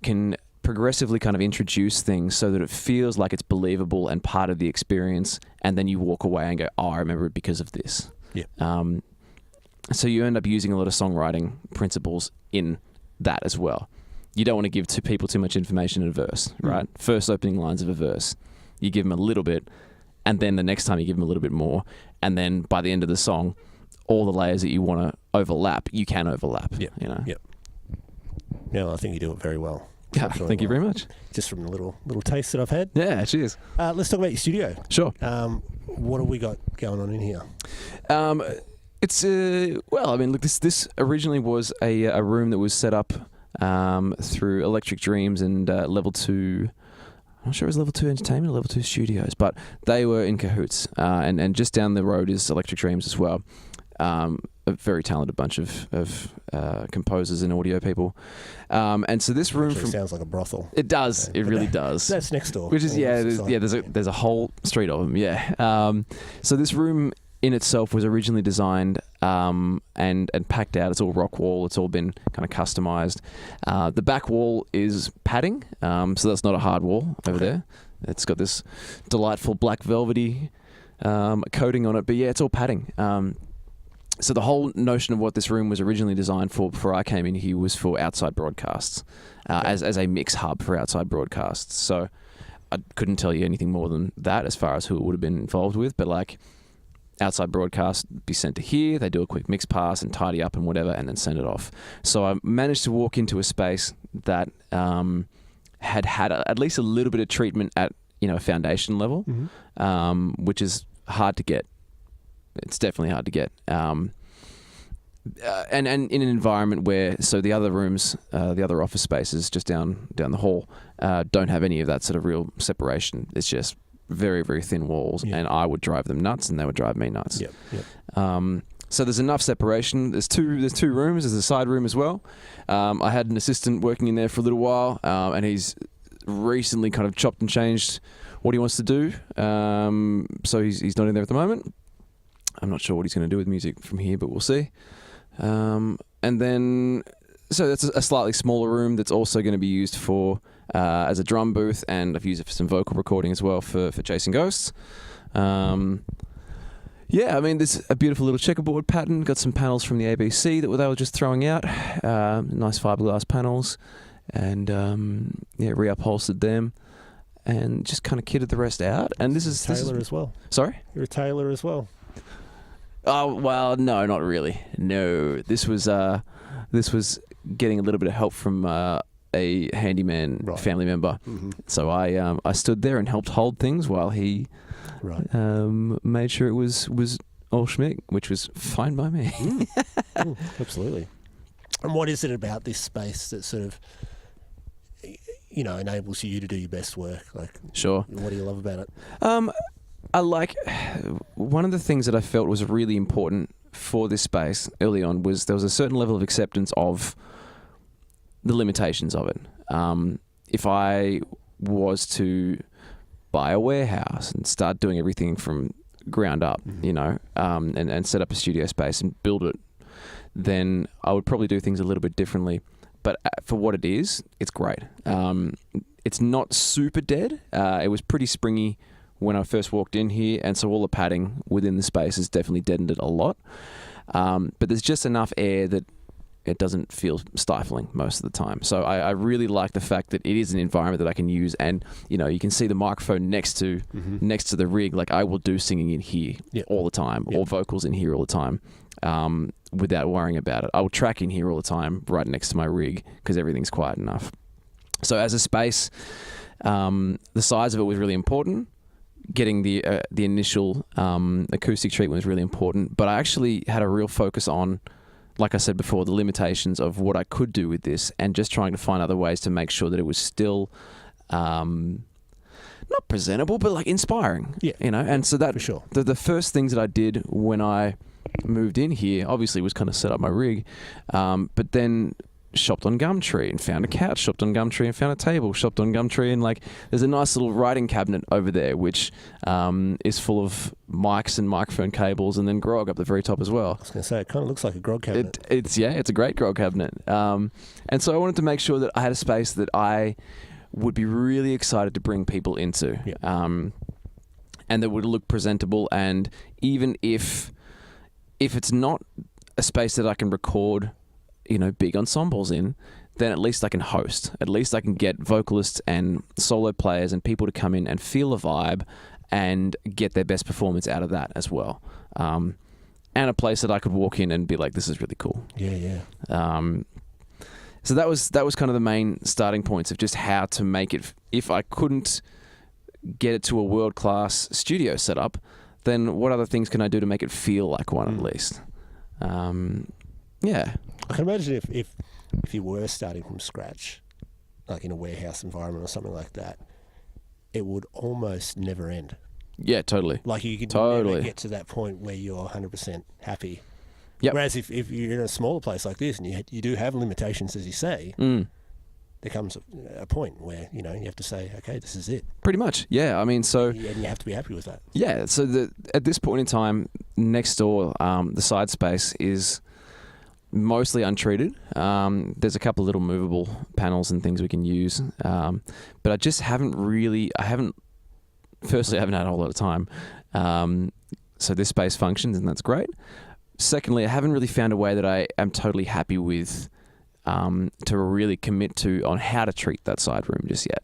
can progressively kind of introduce things so that it feels like it's believable and part of the experience, and then you walk away and go, oh, I remember it because of this. Yeah. So you end up using a lot of songwriting principles in that as well. You don't want to give people too much information in a verse, right? First opening lines of a verse, you give them a little bit, and then the next time you give them a little bit more, and then by the end of the song, all the layers that you want to overlap, you can overlap. Yep. You know. Yep. No, I think you do it very well. Yeah, thank you very much. Just from the little taste that I've had. Yeah, cheers. Let's talk about your studio. Sure. What have we got going on in here? It's look, this originally was a room that was set up through Electric Dreams and Level 2. I'm not sure it was Level 2 Entertainment or Level 2 Studios, but they were in cahoots. And just down the road is Electric Dreams as well. A very talented bunch of composers and audio people. And so this room sounds like a brothel. It does. It really does. That's next door. Which is there's a whole street of them. Yeah. So this room in itself was originally designed and packed out. It's all rock wall. It's all been kind of customized. The back wall is padding, so that's not a hard wall over there. It's got this delightful black velvety coating on it, but yeah, it's all padding. So the whole notion of what this room was originally designed for before I came in here was for outside broadcasts, as a mix hub for outside broadcasts. So I couldn't tell you anything more than that as far as who it would have been involved with, but like outside broadcast be sent to here, they do a quick mix pass and tidy up and whatever, and then send it off. So I managed to walk into a space that had at least a little bit of treatment at a foundation level, which is hard to get. It's definitely hard to get. And in an environment where, so the other rooms, the other office spaces just down the hall, don't have any of that sort of real separation. It's just very, very thin walls, and I would drive them nuts, and they would drive me nuts. So there's enough separation. There's two rooms. There's a side room as well. I had an assistant working in there for a little while, and he's recently kind of chopped and changed what he wants to do. So he's not in there at the moment. I'm not sure what he's going to do with music from here, but we'll see. And then, so that's a slightly smaller room that's also going to be used for as a drum booth, and I've used it for some vocal recording as well for Chasing Ghosts. Yeah, I mean, there's a beautiful little checkerboard pattern. Got some panels from the ABC that they were just throwing out. Nice fiberglass panels. and reupholstered them, and just kind of kitted the rest out. And this is Tailor as well. Sorry? You're a tailor as well. Oh well, no, not really. No, this was getting a little bit of help from a handyman family member. Mm-hmm. So I stood there and helped hold things while he made sure it was all schmick, which was fine by me. Absolutely. And what is it about this space that sort of, enables you to do your best work? Like, Sure. What do you love about it? I like one of the things that I felt was really important for this space early on was there was a certain level of acceptance of the limitations of it. If I was to buy a warehouse and start doing everything from ground up, and set up a studio space and build it, then I would probably do things a little bit differently. But for what it is, it's great. It's not super dead. It was pretty springy when I first walked in here, and so all the padding within the space has definitely deadened it a lot. But there's just enough air that it doesn't feel stifling most of the time. So I really like the fact that it is an environment that I can use, and you can see the microphone next to the rig. Like I will do singing in here all the time, or vocals in here all the time, without worrying about it. I will track in here all the time, right next to my rig, because everything's quiet enough. So as a space, the size of it was really important. Getting the initial acoustic treatment was really important, but I actually had a real focus on, like I said before, the limitations of what I could do with this, and just trying to find other ways to make sure that it was still not presentable, but like inspiring. Yeah, and so that for sure. The first things that I did when I moved in here, obviously, was kind of set up my rig, but then shopped on Gumtree and found a couch, shopped on Gumtree and found a table, shopped on Gumtree, and there's a nice little writing cabinet over there which is full of mics and microphone cables, and then grog up the very top as well. I was going to say, it kind of looks like a grog cabinet. It's a great grog cabinet. And so I wanted to make sure that I had a space that I would be really excited to bring people into, and that would look presentable, and even if it's not a space that I can record big ensembles in, then at least I can host. At least I can get vocalists and solo players and people to come in and feel a vibe and get their best performance out of that as well. And a place that I could walk in and be like, this is really cool. Yeah. So that was kind of the main starting points of just how to make it. If I couldn't get it to a world-class studio setup, then what other things can I do to make it feel like one at least? Yeah. I can imagine if you were starting from scratch, like in a warehouse environment or something like that, it would almost never end. Yeah, totally. Like you could never get to that point where you're 100% happy. Yep. Whereas if you're in a smaller place like this and you do have limitations, as you say, there comes a point where you have to say, okay, this is it. Pretty much, yeah. I mean, so... And you have to be happy with that. Yeah, so at this point in time, next door, the side space is mostly untreated. There's a couple of little movable panels and things we can use. But I just haven't firstly, I haven't had a whole lot of time. So this space functions, and that's great. Secondly, I haven't really found a way that I am totally happy with to really commit to on how to treat that side room just yet.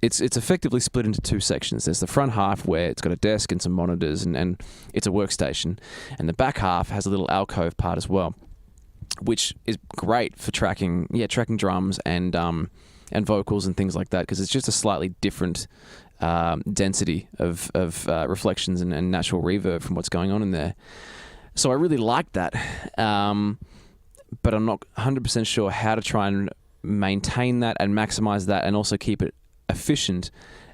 It's effectively split into two sections. There's the front half where it's got a desk and some monitors and it's a workstation. And the back half has a little alcove part as well, which is great for tracking drums and vocals and things like that, because it's just a slightly different density of reflections and natural reverb from what's going on in there. So I really like that, but I'm not 100% sure how to try and maintain that and maximize that and also keep it efficient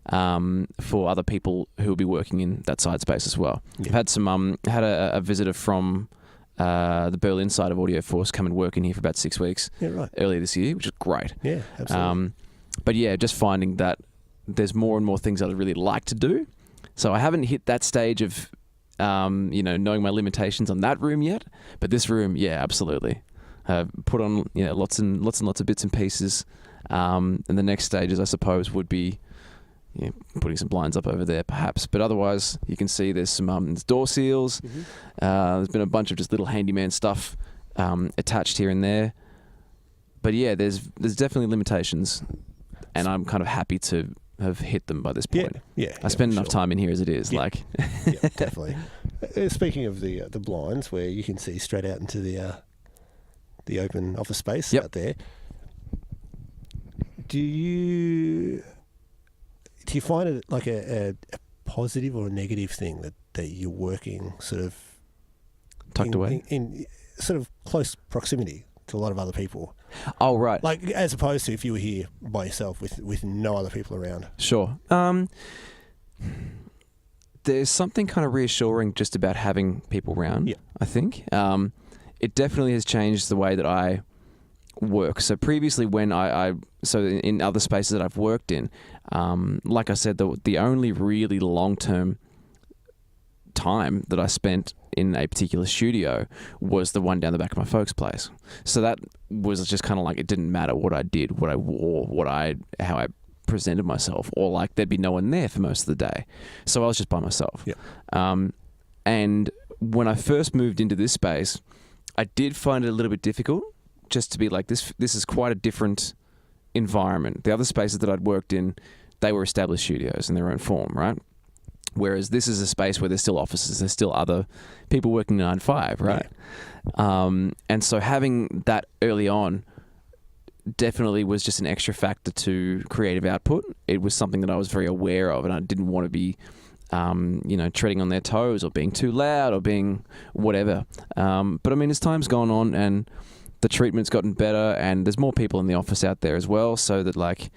for other people who will be working in that side space as well. Yeah. I've had a visitor from the Berlin side of Audio Force come and work in here for about 6 weeks earlier this year, which is great. Yeah, absolutely. But yeah, just finding that there's more and more things I'd really like to do. So I haven't hit that stage of knowing my limitations on that room yet. But this room, yeah, absolutely. Put on lots and lots of bits and pieces. And the next stages, I suppose, would be putting some blinds up over there, perhaps. But otherwise, you can see there's some there's door seals. There's been a bunch of just little handyman stuff attached here and there. but yeah, there's definitely limitations, and I'm kind of happy to have hit them by this point. I spend enough time in here as it is. Yeah. Like, Yeah, definitely. Speaking of the blinds, where you can see straight out into the open office space Yep. out there, do you find it like a positive or a negative thing that you're working sort of tucked away? in sort of close proximity to a lot of other people? Oh, right. Like, as opposed to if you were here by yourself with no other people around. Sure. There's something kind of reassuring just about having people around, Yeah. I think. It definitely has changed the way that I work. So previously when so in other spaces that I've worked in, like I said, the only really long-term time that I spent in a particular studio was the one down the back of my folks' place. So that was just kind of like, it didn't matter what I did, what I wore, how I presented myself, or like there'd be no one there for most of the day. So I was just by myself. Yeah. And when I first moved into this space, I did find it a little bit difficult just to be like, this is quite a different environment. The other spaces that I'd worked in, they were established studios in their own form, right? Whereas this is a space where there's still offices, there's still other people working 9 to 5, right? Yeah. And so having that early on definitely was just an extra factor to creative output. It was something that I was very aware of, and I didn't want to be, treading on their toes or being too loud or being whatever. But I mean, as time's gone on and the treatment's gotten better and there's more people in the office out there as well, so that like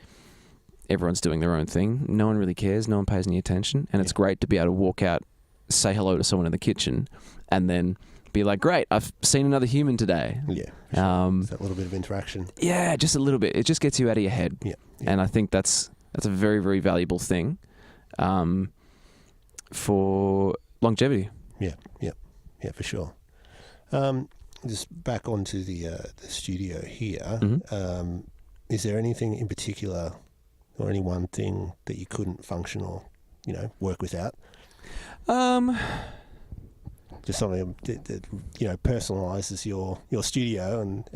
everyone's doing their own thing. No one really cares. No one pays any attention. And it's great to be able to walk out, say hello to someone in the kitchen, and then be like, great, I've seen another human today. Yeah. Sure. It's that little bit of interaction. Yeah, just a little bit. It just gets you out of your head. Yeah. And I think that's a very, very valuable thing for longevity. Yeah, for sure. Just back onto the studio here. Mm-hmm. Is there anything in particular, or any one thing that you couldn't function or work without? Just something that personalizes your studio, and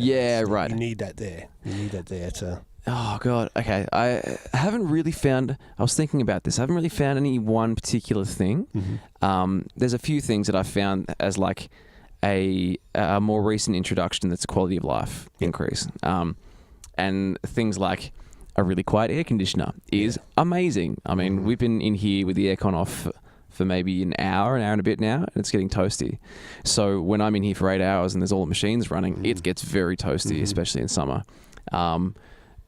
right. You need that there. You need that there to. Oh God. Okay. I haven't really found. I was thinking about this. I haven't really found any one particular thing. Mm-hmm. There's a few things that I found as like a more recent introduction that's a quality of life increase. And things like a really quiet air conditioner is amazing. I mean, we've been in here with the aircon off for maybe an hour and a bit now, and it's getting toasty. So when I'm in here for 8 hours and there's all the machines running, it gets very toasty, especially in summer.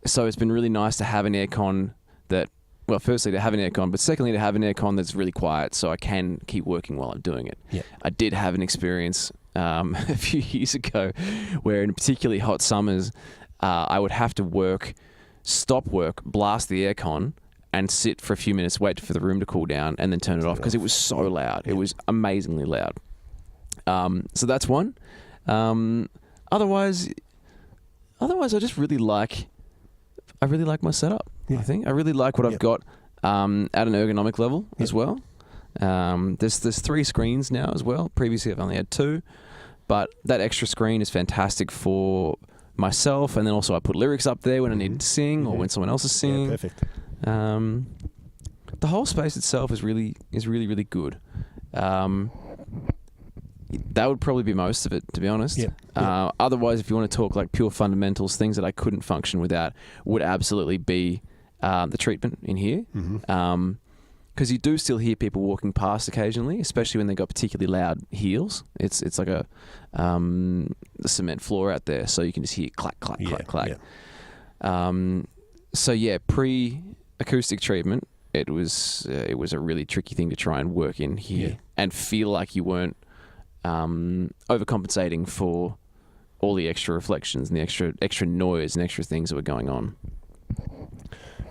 So it's been really nice to have an aircon that, well, firstly to have an aircon, but secondly to have an aircon that's really quiet so I can keep working while I'm doing it. Yeah. I did have an experience a few years ago where in particularly hot summers, I would have to stop work, blast the aircon, and sit for a few minutes, wait for the room to cool down, and then turn it off because it was so loud. It was amazingly loud. So that's one. Otherwise, I just really like my setup. I think I really like what I've got at an ergonomic level as well. There's 3 screens now as well. Previously, I've only had 2, but that extra screen is fantastic for myself, and then also I put lyrics up there when I need to sing or when someone else is singing. Yeah, perfect. The whole space itself is really good. That would probably be most of it, to be honest. Otherwise, if you want to talk like pure fundamentals, things that I couldn't function without would absolutely be the treatment in here. Because you do still hear people walking past occasionally, especially when they got particularly loud heels. It's like the cement floor out there, so you can just hear clack, clack, clack, clack. So yeah, pre-acoustic treatment, it was a really tricky thing to try and work in here and feel like you weren't overcompensating for all the extra reflections and the extra noise and extra things that were going on.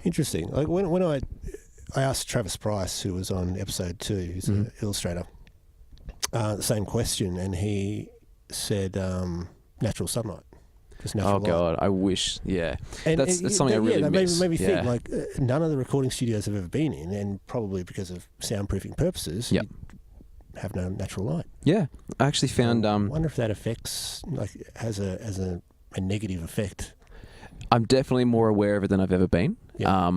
Interesting. Like when I asked Travis Price, who was on episode 2, who's an illustrator, the same question, and he said natural sunlight. Just natural light. God, I wish. Yeah, and that's something I really miss. Made me think like none of the recording studios I've ever been in, and probably because of soundproofing purposes, you have no natural light. Yeah, I actually found. I wonder if that affects, like, has a negative effect I'm definitely more aware of it than I've ever been. Yeah.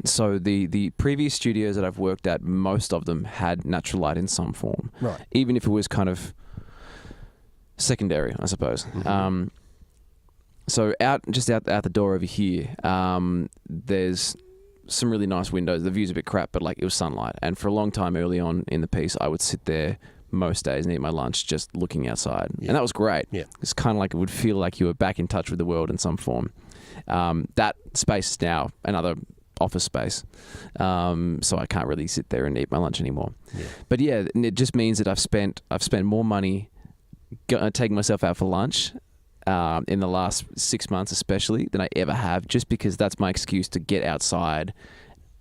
So the previous studios that I've worked at, most of them had natural light in some form. Right. Even if it was kind of secondary, I suppose. So out the door over here, there's some really nice windows. The view's a bit crap, but like it was sunlight. And for a long time early on in the piece, I would sit there most days and eat my lunch just looking outside. Yeah. And that was great. Yeah. It's kind of like it would feel like you were back in touch with the world in some form. That space is now another office space. So I can't really sit there and eat my lunch anymore. Yeah. But yeah, and it just means that I've spent more money taking myself out for lunch in the last 6 months especially than I ever have, just because that's my excuse to get outside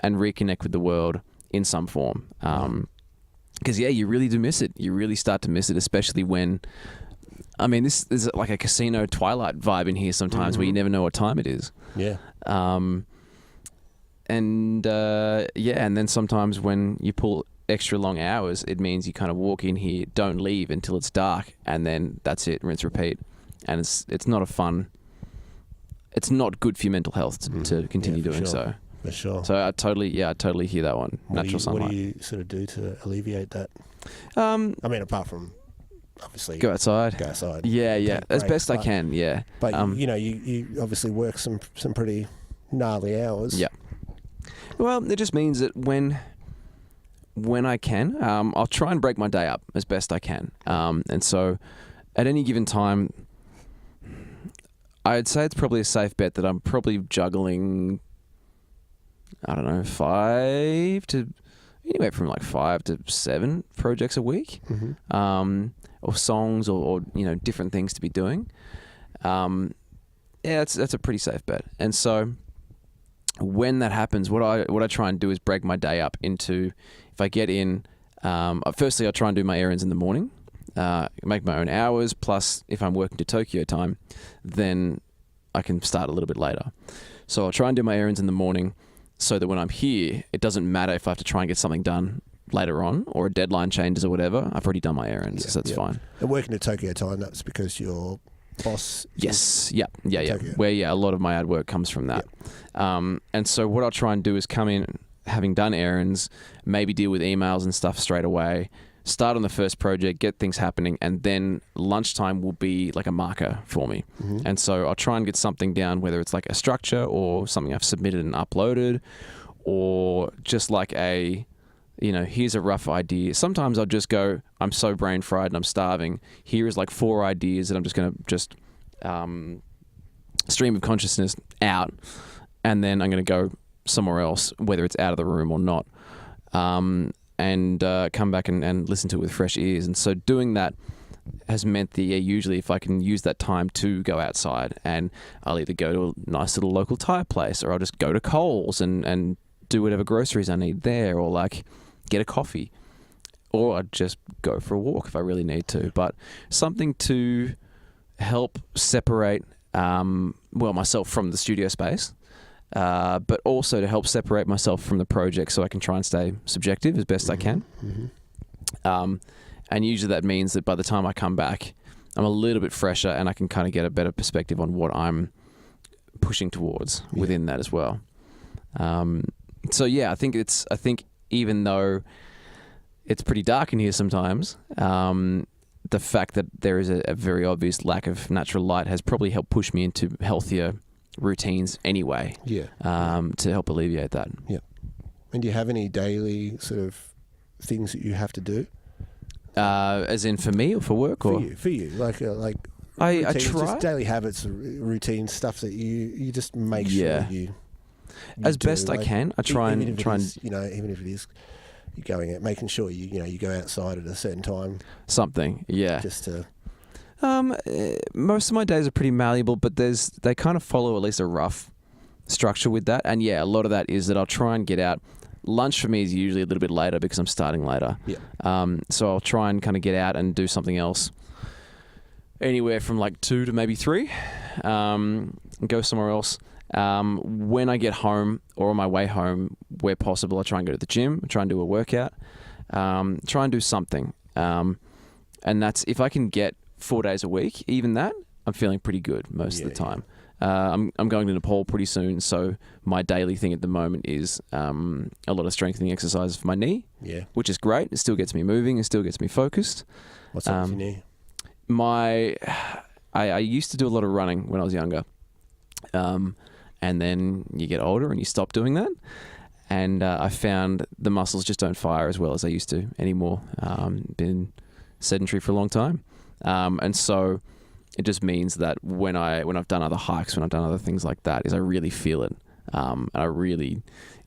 and reconnect with the world in some form. Because yeah, you really do miss it. You really start to miss it, especially when, I mean, this is like a casino Twilight vibe in here sometimes where you never know what time it is. Yeah. And then sometimes when you pull extra long hours, it means you kind of walk in here, don't leave until it's dark, and then that's it, rinse, repeat. And it's not a fun. It's not good for your mental health to continue doing so. For sure. So I totally hear that one. Natural sunlight. What do you sort of do to alleviate that? I mean, apart from obviously go outside. Yeah, take as breaks, best I can. Yeah, but you obviously work some pretty gnarly hours. Yeah. Well, it just means that when I can, I'll try and break my day up as best I can. And so at any given time, I'd say it's probably a safe bet that I'm probably juggling, I don't know, anywhere from like 5 to 7 projects a week, or songs or different things to be doing. That's a pretty safe bet. And so when that happens, what I try and do is break my day up into, if I get in, firstly I try and do my errands in the morning, make my own hours, plus if I'm working to Tokyo time, then I can start a little bit later. So I'll try and do my errands in the morning so that when I'm here, it doesn't matter if I have to try and get something done later on or a deadline changes or whatever. I've already done my errands, so that's fine. And working to Tokyo time, that's because your boss... Yes, yeah. Tokyo. Where, a lot of my ad work comes from that. And so what I'll try and do is come in, having done errands, maybe deal with emails and stuff straight away, start on the first project, get things happening, and then lunchtime will be like a marker for me. And so I'll try and get something down, whether it's like a structure or something I've submitted and uploaded, or just like here's a rough idea. Sometimes I'll just go, I'm so brain fried and I'm starving. Here is like 4 ideas that I'm just going to stream of consciousness out, and then I'm going to go somewhere else, whether it's out of the room or not. And come back and listen to it with fresh ears. And so doing that has meant that usually if I can use that time to go outside, and I'll either go to a nice little local tire place, or I'll just go to Coles and do whatever groceries I need there, or like get a coffee, or I'd just go for a walk if I really need to. But something to help separate myself from the studio space, but also to help separate myself from the project so I can try and stay subjective as best I can. And usually that means that by the time I come back, I'm a little bit fresher and I can kind of get a better perspective on what I'm pushing towards within that as well. So yeah, I think even though it's pretty dark in here sometimes, the fact that there is a very obvious lack of natural light has probably helped push me into healthier routines anyway. To help alleviate that. Yeah. And do you have any daily sort of things that you have to do? As in for me or for work? For you. Like I routines, try. just daily habits, routines, stuff that you just make sure you as do. best I can. I try and even if it is you're going out, making sure you go outside at a certain time. Something, yeah. Just to. Most of my days are pretty malleable, but they kind of follow at least a rough structure with that. And yeah, a lot of that is that I'll try and get out. Lunch for me is usually a little bit later because I'm starting later. Yeah. So I'll try and kind of get out and do something else. Anywhere from like 2 to maybe 3. Go somewhere else. When I get home or on my way home, where possible, I try and go to the gym, try and do a workout, try and do something. And that's, if I can get 4 days a week, even that, I'm feeling pretty good most of the time. I'm going to Nepal pretty soon, so my daily thing at the moment is a lot of strengthening exercises for my knee. Yeah. Which is great. It still gets me moving. It still gets me focused. What's up with your knee? I used to do a lot of running when I was younger, and then you get older and you stop doing that. And I found the muscles just don't fire as well as I used to anymore. Been sedentary for a long time, and so it just means that when I've done other hikes, when I've done other things like that, is I really feel it. And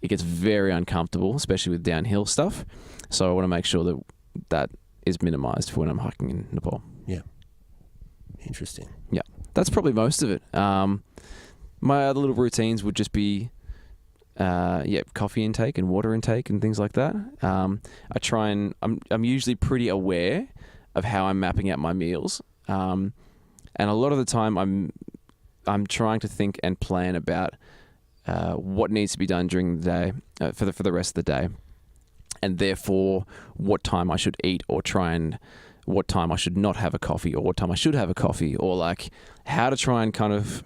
it gets very uncomfortable, especially with downhill stuff. So I want to make sure that is minimized for when I'm hiking in Nepal. Yeah. Interesting. Yeah, that's probably most of it. My other little routines would just be, coffee intake and water intake and things like that. I try and I'm usually pretty aware of how I'm mapping out my meals. And a lot of the time I'm trying to think and plan about what needs to be done during the day for the rest of the day, and therefore what time I should eat, or what time I should not have a coffee, or what time I should have a coffee, or like how to try and kind of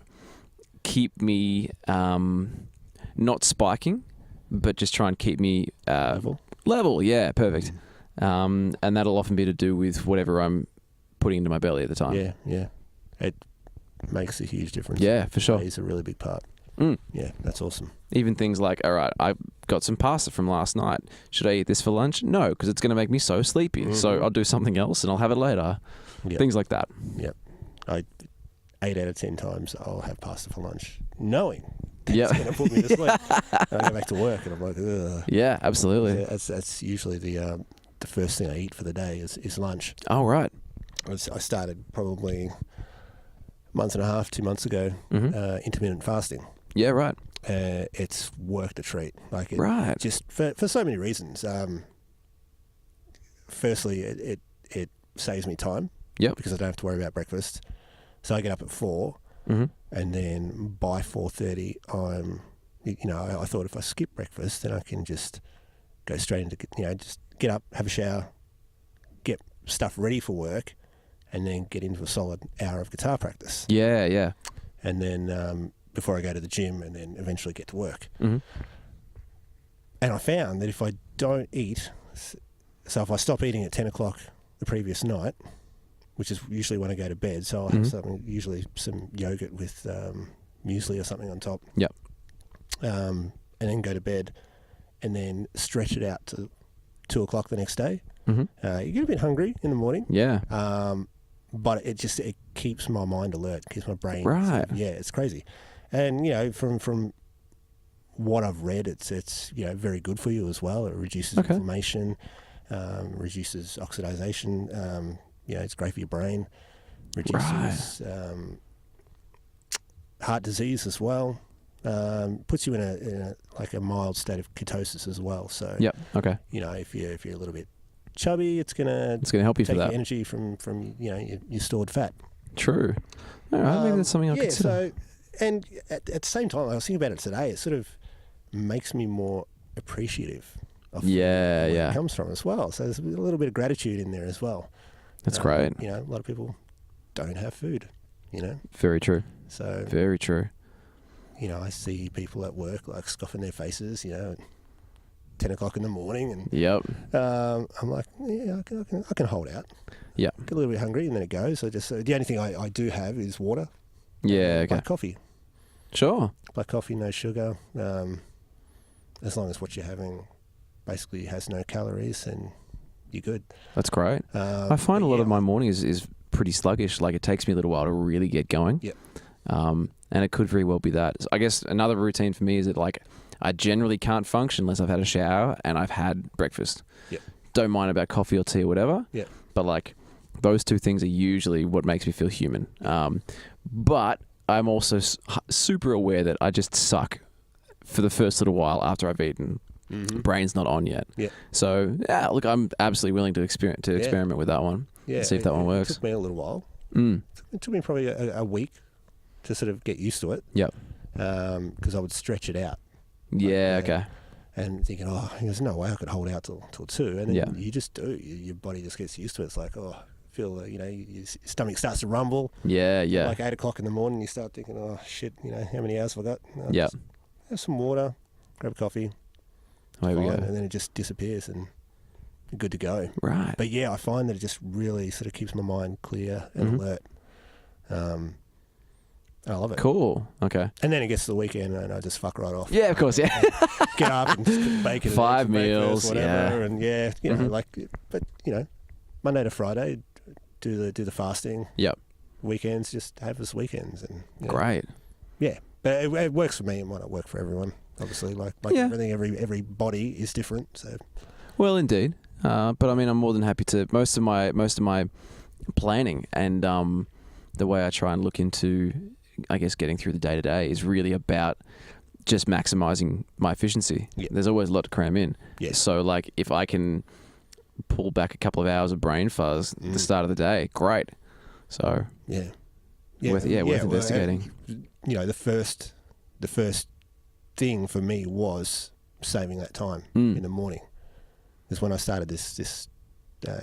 keep me not spiking, but just try and keep me level. Yeah, perfect. And that'll often be to do with whatever I'm putting into my belly at the time. Yeah. It makes a huge difference. Yeah, for sure. It's a really big part. Yeah, that's awesome. Even things like, all right, I got some pasta from last night. Should I eat this for lunch? No, because it's going to make me so sleepy. So I'll do something else and I'll have it later. Yep. Things like that. Yep. 8 out of 10 times I'll have pasta for lunch, knowing it's going to put me to sleep. I go back to work and I'm like, ugh. Yeah, absolutely. So that's usually the first thing I eat for the day is lunch. Oh, right. I started probably a month and a half, 2 months ago, intermittent fasting. Yeah, right. It's worked a treat. Right. Just for so many reasons. Firstly, it saves me time. Yep. Because I don't have to worry about breakfast. So I get up at 4, and then by 4:30, I thought if I skip breakfast, then I can just go straight into, just get up, have a shower, get stuff ready for work, and then get into a solid hour of guitar practice. Yeah. And then before I go to the gym, and then eventually get to work. Mm-hmm. And I found that if I don't eat, so if I stop eating at 10 o'clock the previous night, which is usually when I go to bed, so I'll have something, usually some yogurt with muesli or something on top. Yep. And then go to bed, and then stretch it out to 2 o'clock the next day. Mm-hmm. You get a bit hungry in the morning. Yeah. But it keeps my mind alert, keeps my brain. Right. It's crazy. And from what I've read, it's very good for you as well. It reduces inflammation, reduces oxidization. It's great for your brain. Reduces heart disease as well. Puts you in a mild state of ketosis as well. So if you're a little bit chubby, it's gonna help you take for that. The energy from your stored fat. True. All right, maybe that's something I'll consider. And at the same time, I was thinking about it today. It sort of makes me more appreciative of where it comes from as well. So there's a little bit of gratitude in there as well. That's great. A lot of people don't have food. Very true. So very true. I see people at work like scoffing their faces. At 10 o'clock in the morning, and I'm like, I can hold out. Yeah, get a little bit hungry, and then it goes. The only thing I do have is water. Yeah, okay. Black coffee. Sure. Black coffee, no sugar. As long as what you're having basically has no calories, and you're good. That's great. I find a lot of my morning is pretty sluggish. Like, it takes me a little while to really get going. Yep. And it could very well be that. So I guess another routine for me is that, like, I generally can't function unless I've had a shower and I've had breakfast. Yep. Don't mind about coffee or tea or whatever. Yeah. But, like, those two things are usually what makes me feel human. But I'm also super aware that I just suck for the first little while after I've eaten. Mm-hmm. Brain's not on yet. Yeah. So, look, I'm absolutely willing to experiment with that one. Yeah. See if that one works. It took me a little while. It took me probably a week to sort of get used to it. Yep. Because I would stretch it out. Yeah, okay. And thinking, there's no way I could hold out till 2. And then you just do. Your body just gets used to it. It's like, feel your stomach starts to rumble. Yeah. Like 8 o'clock in the morning, you start thinking, oh shit, how many hours have I got? Yeah. Just have some water, grab a coffee, Away we go. and then it just disappears and you're good to go. Right. But yeah, I find that it just really sort of keeps my mind clear and alert. I love it. Cool. Okay. And then it gets to the weekend and I just fuck right off. Yeah, of course. Yeah. Get up and just bake it. 5 breakfast, meals, whatever. yeah. And but Monday to Friday, do the fasting. Yep. Weekends, just have us weekends and Great. Yeah, but it works for me. It might not work for everyone. Obviously, like Yeah. everything, every body is different. So Well, indeed. But I mean, I'm more than happy to. Most of my planning and the way I try and look into, I guess, getting through the day to day is really about just maximizing my efficiency. Yeah. There's always a lot to cram in. Yeah. So like, if I can pull back a couple of hours of brain fuzz at the start of the day, great. So yeah, worth investigating. The first thing for me was saving that time Mm. in the morning. Because when I started this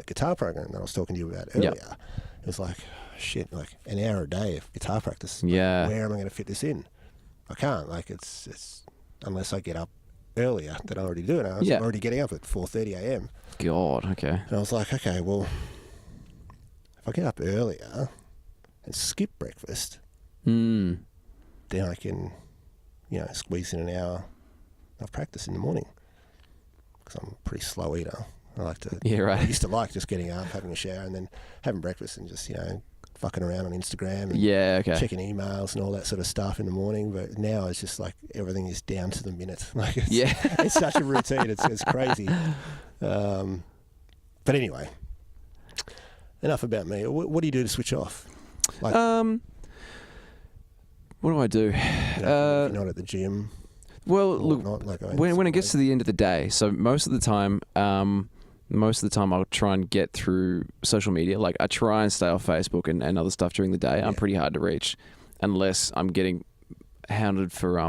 guitar program that I was talking to you about earlier, it was like, shit, like an hour a day of guitar practice. Yeah. Where am I going to fit this in? I can't. Like it's unless I get up earlier than I already do. And I was already getting up at 4:30 a.m. God, okay. And I was like, okay, well, if I get up earlier and skip breakfast, Mm. then I can, squeeze in an hour of practice in the morning. Because I'm a pretty slow eater. I like to. Yeah, right. I used to like just getting up, having a shower, and then having breakfast, and just fucking around on Instagram and Yeah, okay. checking emails and all that sort of stuff in the morning. But now it's just like everything is down to the minute. Like it's such a routine. It's crazy. But anyway, enough about me. What do you do to switch off? Like, what do I do? if you're not at the gym. Well, or look, not, like when it gets to the end of the day, so most of the time I'll try and get through social media. Like I try and stay off Facebook and other stuff during the day. I'm pretty hard to reach unless I'm getting hounded for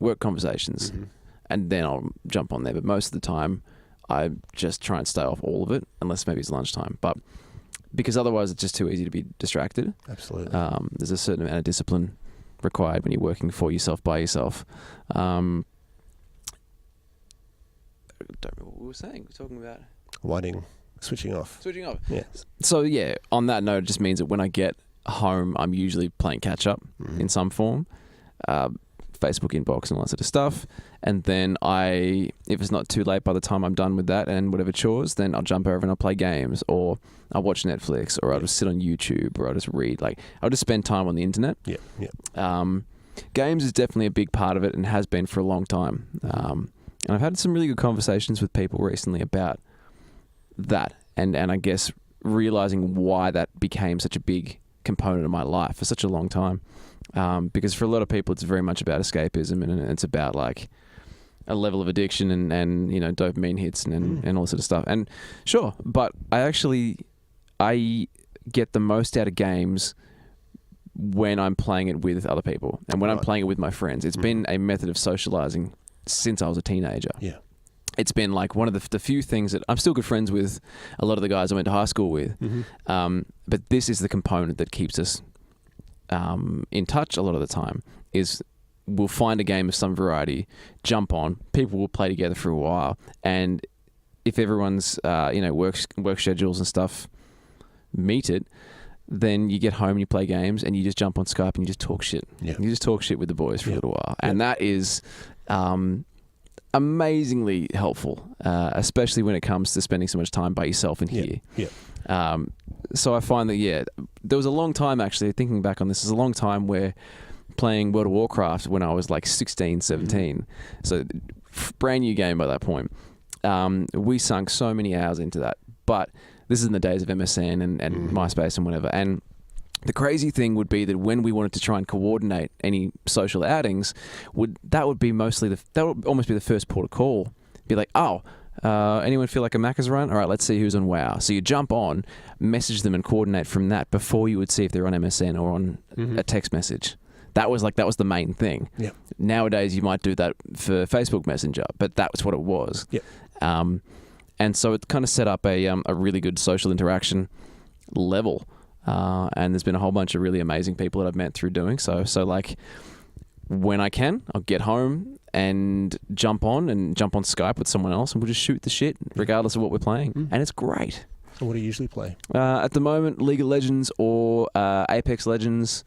work conversations, and then I'll jump on there. But most of the time, I just try and stay off all of it, unless maybe it's lunchtime. But because otherwise, it's just too easy to be distracted. Absolutely. There's a certain amount of discipline required when you're working for yourself by yourself. Don't remember what we were saying. We're talking about Switching off. switching off. Yeah. So yeah, on that note, it just means that when I get home, I'm usually playing catch up in some form, Facebook inbox and all that sort of stuff. And then if it's not too late by the time I'm done with that and whatever chores, then I'll jump over and I'll play games, or I'll watch Netflix, or I'll just sit on YouTube, or I'll just read. Like I'll just spend time on the internet. Yeah. Games is definitely a big part of it and has been for a long time. And I've had some really good conversations with people recently about that, and I guess realizing why that became such a big component of my life for such a long time. Because for a lot of people, it's very much about escapism, and it's about like a level of addiction and dopamine hits and all that sort of stuff. And sure, but I get the most out of games when I'm playing it with other people and when I'm playing it with my friends. It's been a method of socializing since I was a teenager. Yeah. It's been like one of the few things that I'm still good friends with a lot of the guys I went to high school with. But this is the component that keeps us in touch a lot of the time. Is we'll find a game of some variety, jump on, people will play together for a while, and if everyone's work schedules and stuff meet it, then you get home and you play games and you just jump on Skype and you just talk shit. Yeah. You just talk shit with the boys for a little while, and that is amazingly helpful, especially when it comes to spending so much time by yourself in here. So I find that there was a long time, actually thinking back on this, is a long time where playing World of Warcraft when I was like 16, 17, so brand new game by that point, we sunk so many hours into that. But this is in the days of MSN and MySpace and whatever. And the crazy thing would be that when we wanted to try and coordinate any social outings, that would almost be the first port of call. Be like, anyone feel like a Macca's run? All right, let's see who's on WoW. So you jump on, message them, and coordinate from that before you would see if they're on MSN or on a text message. That was the main thing. Yeah. Nowadays you might do that for Facebook Messenger, but that was what it was. Yeah. And so it kind of set up a really good social interaction. level. And there's been a whole bunch of really amazing people that I've met through doing so. So like when I can, I'll get home and jump on Skype with someone else and we'll just shoot the shit regardless of what we're playing. And it's great. So what do you usually play? At the moment, League of Legends or Apex Legends.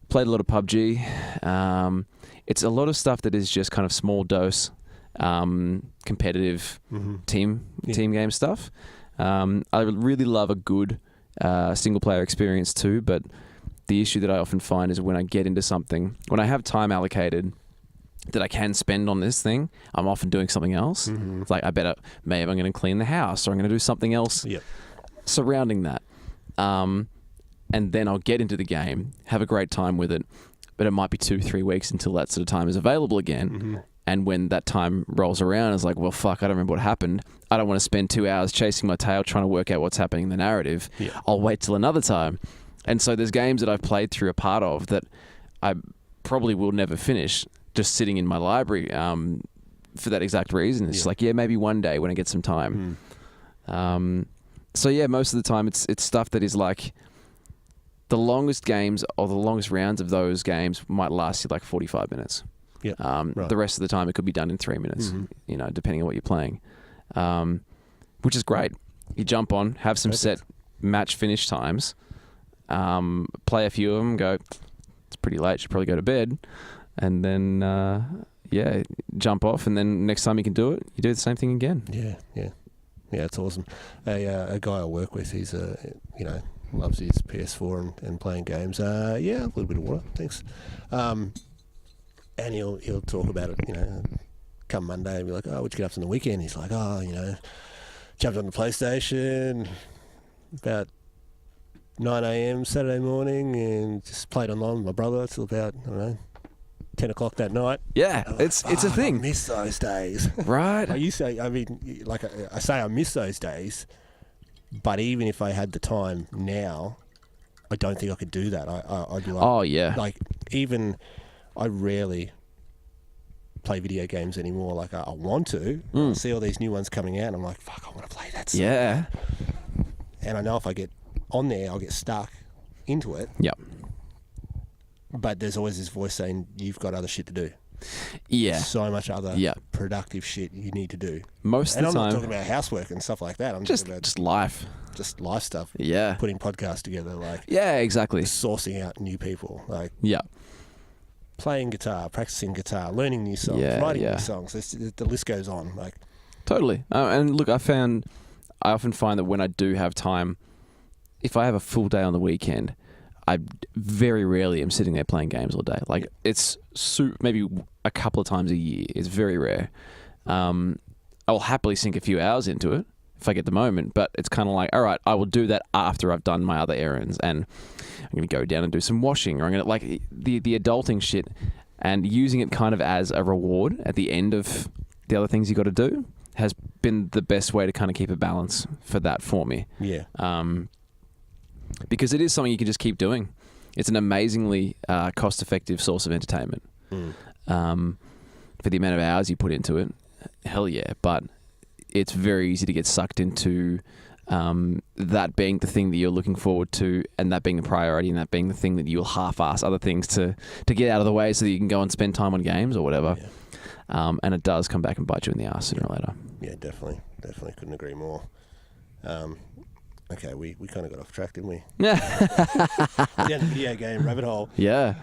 Played a lot of PUBG. It's a lot of stuff that is just kind of small dose, competitive team game stuff. I really love a good single player experience too, but the issue that I often find is when I get into something, when I have time allocated that I can spend on this thing, I'm often doing something else. It's like maybe I'm going to clean the house or I'm going to do something else surrounding that. And then I'll get into the game, have a great time with it, but it might be 2-3 weeks until that sort of time is available again. And when that time rolls around, it's like, well, fuck, I don't remember what happened. I don't want to spend 2 hours chasing my tail trying to work out what's happening in the narrative. I'll wait till another time. And so there's games that I've played through a part of that I probably will never finish, just sitting in my library for that exact reason. It's like, maybe one day when I get some time. So yeah, most of the time it's stuff that is like the longest games or the longest rounds of those games might last you like 45 minutes. The rest of the time it could be done in 3 minutes, you know, depending on what you're playing, which is great. You jump on, have some set match finish times, play a few of them, go, it's pretty late, should probably go to bed, and then jump off, and then next time you can do it, you do the same thing again. Yeah, it's awesome. A guy I work with, he's loves his PS4 and playing games. A little bit of water, thanks. And he'll talk about it, you know, come Monday and be like, oh, what'd you get up to on the weekend? He's like, jumped on the PlayStation about 9 a.m. Saturday morning and just played online with my brother till about, 10 o'clock that night. Yeah, it's a thing. I miss those days. Right. I say I miss those days, but even if I had the time now, I don't think I could do that. I'd be like, oh yeah, like even I rarely play video games anymore. Like I want to. I see all these new ones coming out and I'm like, fuck, I want to play that stuff. Yeah. And I know if I get on there, I'll get stuck into it. Yep. But there's always this voice saying, you've got other shit to do. Yeah. So much other productive shit you need to do. Most of the time. And I'm not talking about housework and stuff like that. I'm just talking about just life. Just life stuff. Yeah. Putting podcasts together. Yeah, exactly. Sourcing out new people. Yeah. Playing guitar, practicing guitar, learning new songs, writing new songs. The list goes on. Totally. And look, I often find that when I do have time, if I have a full day on the weekend, I very rarely am sitting there playing games all day. It's maybe a couple of times a year. It's very rare. I'll happily sink a few hours into it if I get the moment, but it's kind of like, all right, I will do that after I've done my other errands, and I'm going to go down and do some washing, or I'm going to the adulting shit, and using it kind of as a reward at the end of the other things you got to do has been the best way to kind of keep a balance for that for me. Yeah. Because it is something you can just keep doing. It's an amazingly cost-effective source of entertainment. For the amount of hours you put into it, hell yeah. But it's very easy to get sucked into that being the thing that you're looking forward to, and that being the priority, and that being the thing that you'll half-ass other things to get out of the way so that you can go and spend time on games or whatever. Yeah. And it does come back and bite you in the ass sooner or later. Yeah, definitely. Definitely couldn't agree more. Okay, we kind of got off track, didn't we? Down the video game rabbit hole. Yeah.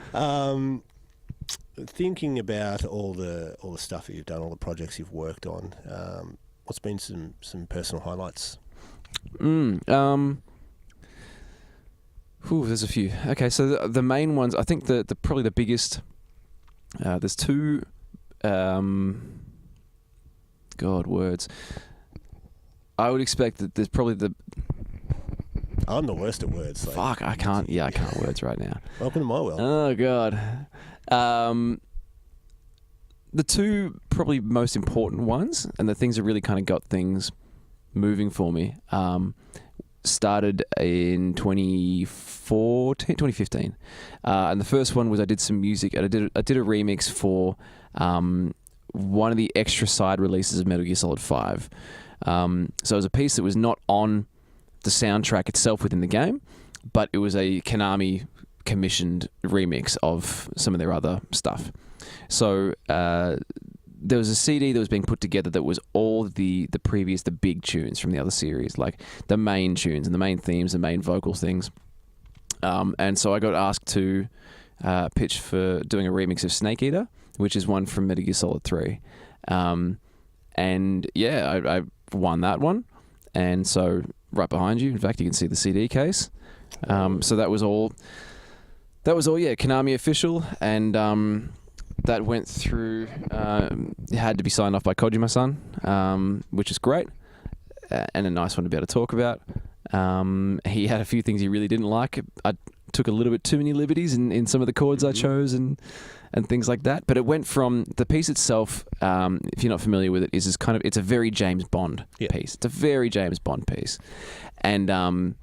Thinking about all the stuff that you've done, all the projects you've worked on, what's been some personal highlights? There's a few. Okay, so the main ones, I think the probably the biggest. There's two. Words. I would expect that there's probably the. I'm the worst at words. Fuck, I can't words right now. Welcome to my world. Oh, God. The two probably most important ones, and the things that really kind of got things moving for me, started in 2015. And the first one was I did some music, and I did a remix for one of the extra side releases of Metal Gear Solid 5. So it was a piece that was not on the soundtrack itself within the game, but it was a Konami commissioned remix of some of their other stuff. So there was a CD that was being put together that was all the big tunes from the other series, like the main tunes and the main themes, the main vocal things. And so I got asked to pitch for doing a remix of Snake Eater, which is one from Metal Gear Solid 3. And yeah, I won that one. And so right behind you, in fact, you can see the CD case. So that was all, yeah, Konami official. And that went through, it had to be signed off by Kojima-san, which is great. And a nice one to be able to talk about. He had a few things he really didn't like. I took a little bit too many liberties in some of the chords I chose and things like that. But it went from the piece itself, if you're not familiar with it, it's a very James Bond piece. It's a very James Bond piece. And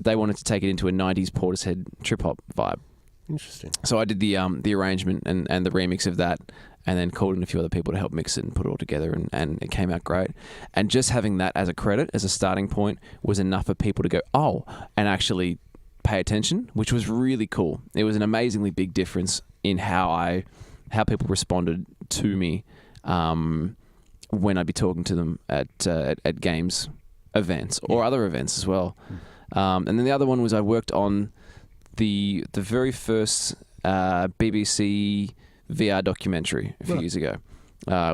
they wanted to take it into a 90s Portishead trip-hop vibe. Interesting. So I did the arrangement and the remix of that, and then called in a few other people to help mix it and put it all together, and it came out great. And just having that as a credit, as a starting point, was enough for people to go, oh, and actually pay attention, which was really cool. It was an amazingly big difference in how people responded to me when I'd be talking to them at games events or other events as well. And then the other one was I worked on the very first BBC VR documentary a few years ago,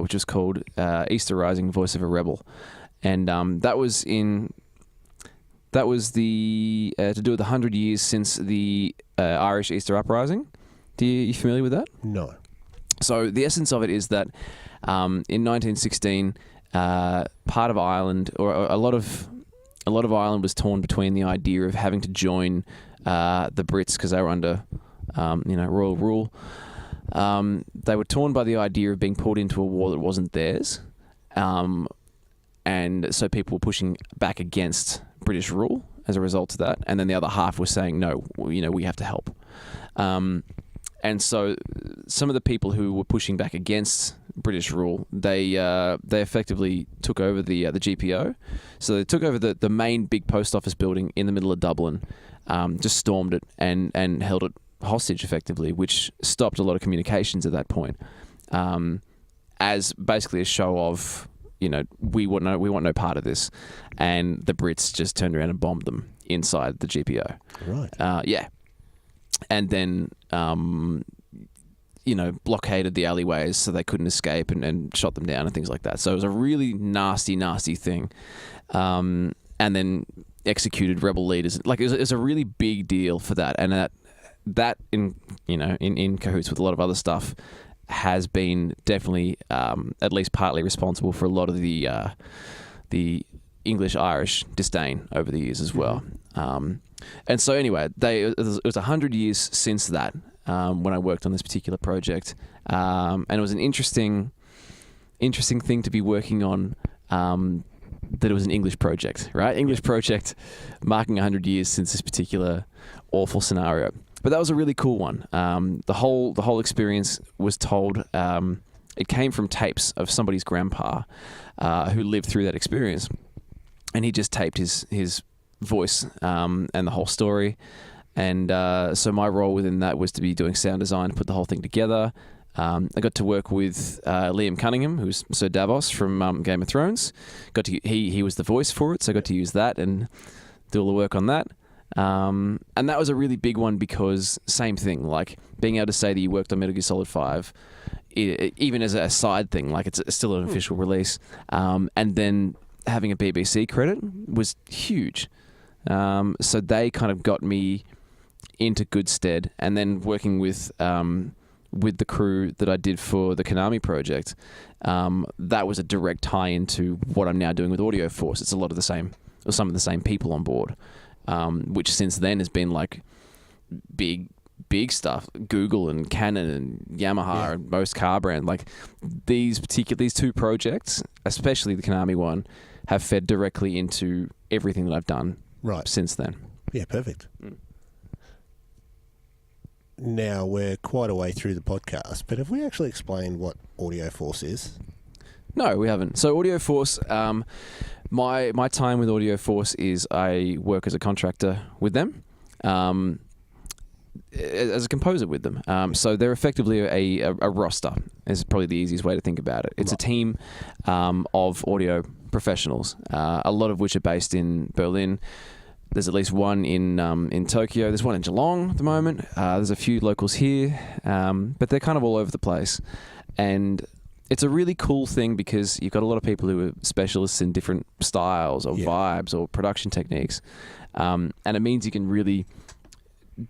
which was called Easter Rising: Voice of a Rebel, and that was to do with the 100 years since the Irish Easter Uprising. You familiar with that? No. So the essence of it is that in 1916, part of Ireland, or a lot of Ireland, was torn between the idea of having to join the Brits because they were under royal rule. They were torn by the idea of being pulled into a war that wasn't theirs, and so people were pushing back against British rule as a result of that. And then the other half was saying, no, we have to help. And so some of the people who were pushing back against British rule, they effectively took over the GPO. So they took over the main big post office building in the middle of Dublin, just stormed it and held it hostage effectively, which stopped a lot of communications at that point, as basically a show of, we want no part of this. And the Brits just turned around and bombed them inside the GPO. Right. Yeah. And then, blockaded the alleyways so they couldn't escape and shot them down and things like that. So it was a really nasty, nasty thing. And then executed rebel leaders. Like, it was a really big deal for that. And that in cahoots with a lot of other stuff, has been definitely at least partly responsible for a lot of the English-Irish disdain over the years as well. And so anyway, it was 100 years since that when I worked on this particular project, and it was an interesting thing to be working on. That it was an English project, right? English project marking 100 years since this particular awful scenario. But that was a really cool one. The whole experience was told. It came from tapes of somebody's grandpa who lived through that experience, and he just taped his voice and the whole story. And so my role within that was to be doing sound design, put the whole thing together. I got to work with Liam Cunningham, who's Sir Davos from Game of Thrones. He was the voice for it, so I got to use that and do all the work on that. And that was a really big one because same thing, like being able to say that you worked on Metal Gear Solid 5, even as a side thing, like it's still an official release. And then having a BBC credit was huge. So they kind of got me into good stead. And then working with the crew that I did for the Konami project, that was a direct tie into what I'm now doing with Audio Force. It's a lot of the same, or some of the same people on board, which since then has been like big stuff. Google and Canon and Yamaha and most car brand. Like these two projects, especially the Konami one, have fed directly into everything that I've done since then. Yeah, perfect. Now, we're quite a way through the podcast, but have we actually explained what Audio Force is? No, we haven't. So Audio Force, my time with Audio Force is I work as a contractor with them, as a composer with them. So they're effectively a roster, is probably the easiest way to think about it. It's a team of audio professionals, a lot of which are based in Berlin. There's at least one in Tokyo. There's one in Geelong at the moment. There's a few locals here, but they're kind of all over the place. And it's a really cool thing because you've got a lot of people who are specialists in different styles or vibes or production techniques. And it means you can really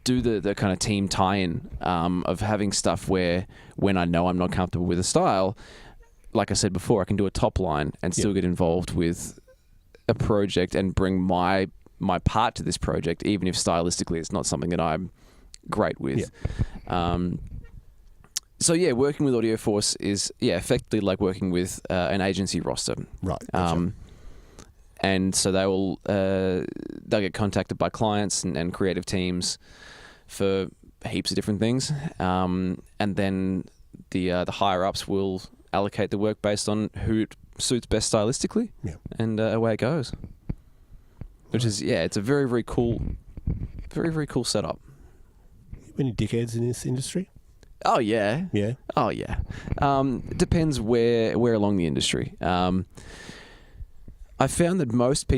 do the kind of team tie-in of having stuff where when I know I'm not comfortable with a style, like I said before, I can do a top line and still get involved with a project and bring my part to this project, even if stylistically it's not something that I'm great with. So yeah, working with Audio Force is effectively like working with an agency roster. Right. Gotcha. And so they'll get contacted by clients and creative teams for heaps of different things, and then the higher ups will allocate the work based on who it suits best stylistically, and away it goes. Which is it's a very, very cool, very, very cool setup. Any dickheads in this industry? Oh yeah. Yeah. Oh yeah. It depends where along the industry. I found that most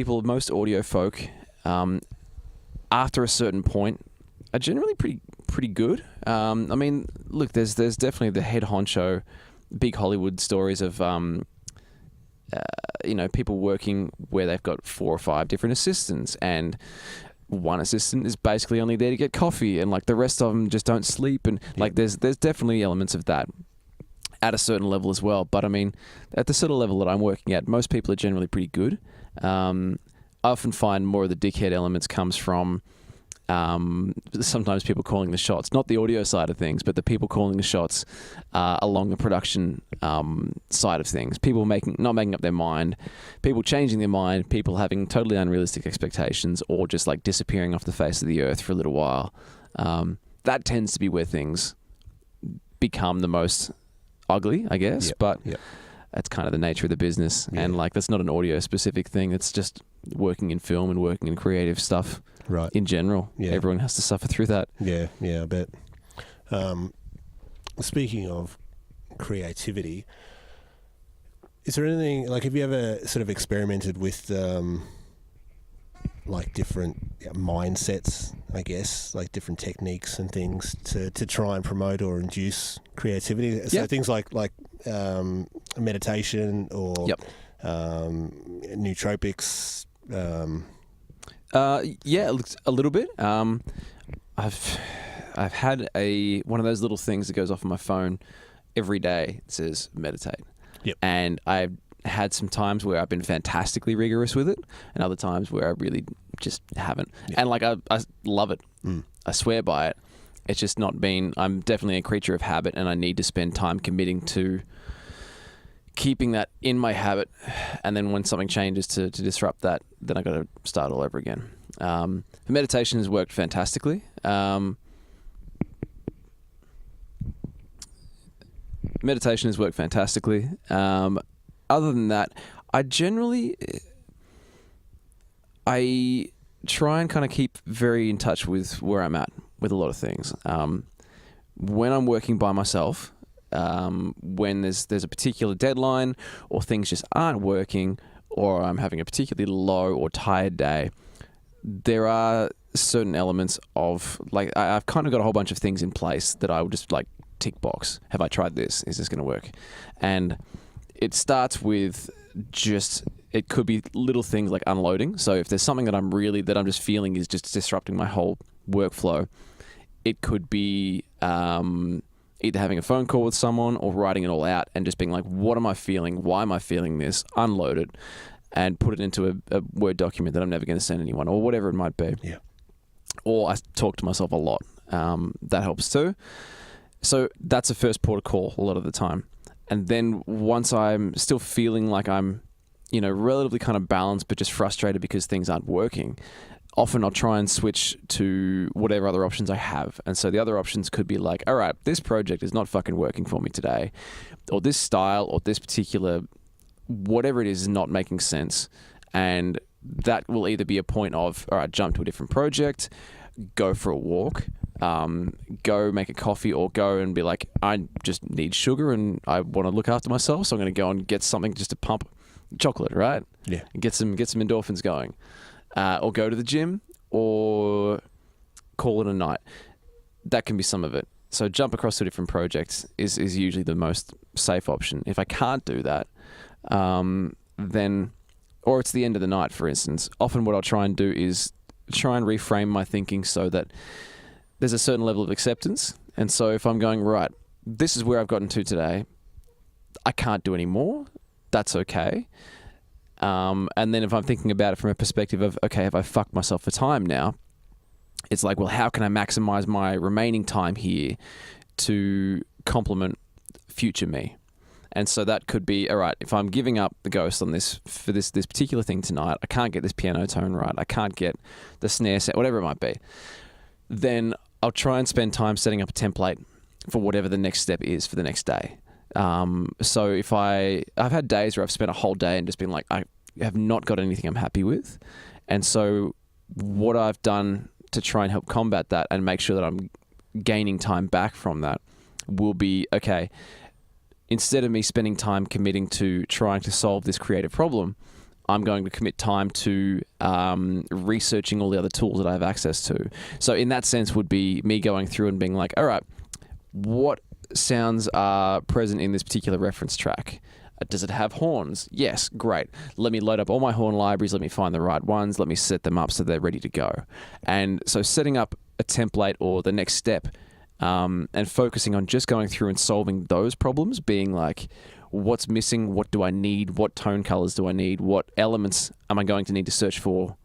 audio folk, after a certain point, are generally pretty good. I mean, look, there's definitely the head honcho, big Hollywood stories of people working where they've got 4 or 5 different assistants, and one assistant is basically only there to get coffee, and like the rest of them just don't sleep, and like there's definitely elements of that at a certain level as well. But I mean, at the sort of level that I'm working at, most people are generally pretty good. I often find more of the dickhead elements comes from sometimes people calling the shots, not the audio side of things, but the people calling the shots along the production side of things. People not making up their mind, people changing their mind, people having totally unrealistic expectations, or just like disappearing off the face of the earth for a little while. That tends to be where things become the most ugly, I guess. But that's kind of the nature of the business, and like that's not an audio specific thing. It's just working in film and working in creative stuff. Right. In general, everyone has to suffer through that. Yeah, I bet. Speaking of creativity, is there anything, like, have you ever sort of experimented with, like, different mindsets, I guess, like different techniques and things to try and promote or induce creativity? So things like meditation or nootropics. Yeah, a little bit. I've had one of those little things that goes off on my phone every day. It says meditate. Yep. And I've had some times where I've been fantastically rigorous with it, and other times where I really just haven't. Yep. And like I love it. I swear by it. It's just not been. I'm definitely a creature of habit, and I need to spend time committing to keeping that in my habit, and then when something changes to disrupt that, then I got to start all over again. Meditation has worked fantastically. Other than that, I try and kind of keep very in touch with where I'm at with a lot of things. When I'm working by myself, when there's a particular deadline, or things just aren't working, or I'm having a particularly low or tired day, there are certain elements of, like, I've kind of got a whole bunch of things in place that I will just like tick box. Have I tried this? Is this going to work? And it starts with it could be little things like unloading. So if there's something that I'm just feeling is just disrupting my whole workflow, it could be either having a phone call with someone or writing it all out and just being like, what am I feeling? Why am I feeling this? Unload it and put it into a Word document that I'm never going to send anyone, or whatever it might be. Yeah. Or I talk to myself a lot. That helps too. So that's the first port of call a lot of the time. And then once I'm still feeling like I'm, relatively kind of balanced, but just frustrated because things aren't working, often I'll try and switch to whatever other options I have. And so the other options could be like, all right, this project is not fucking working for me today, or this style or this particular whatever it is not making sense. And that will either be a point of, all right, jump to a different project, go for a walk, go make a coffee, or go and be like, I just need sugar and I want to look after myself, so I'm going to go and get something just to pump chocolate, right? Yeah. Get some endorphins going. Or go to the gym, or call it a night. That can be some of it. So jump across to different projects is usually the most safe option. If I can't do that, then, or it's the end of the night, for instance, often what I'll try and do is try and reframe my thinking so that there's a certain level of acceptance. And so if I'm going, right, this is where I've gotten to today, I can't do any more, that's okay. And then if I'm thinking about it from a perspective of, okay, have I fucked myself for time now? It's like, well, how can I maximize my remaining time here to complement future me? And so that could be, all right, if I'm giving up the ghost on this, for this particular thing tonight, I can't get this piano tone right, I can't get the snare set, whatever it might be, then I'll try and spend time setting up a template for whatever the next step is for the next day. So if I've had days where I've spent a whole day and just been like, I have not got anything I'm happy with. And so what I've done to try and help combat that and make sure that I'm gaining time back from that will be, okay, instead of me spending time committing to trying to solve this creative problem, I'm going to commit time to researching all the other tools that I have access to. So in that sense would be me going through and being like, all right, what sounds are present in this particular reference track? Does it have horns? Yes, great. Let me load up all my horn libraries, let me find the right ones, let me set them up so they're ready to go. And so setting up a template or the next step and focusing on just going through and solving those problems, being like, what's missing? What do I need? What tone colors do I need? What elements am I going to need to search for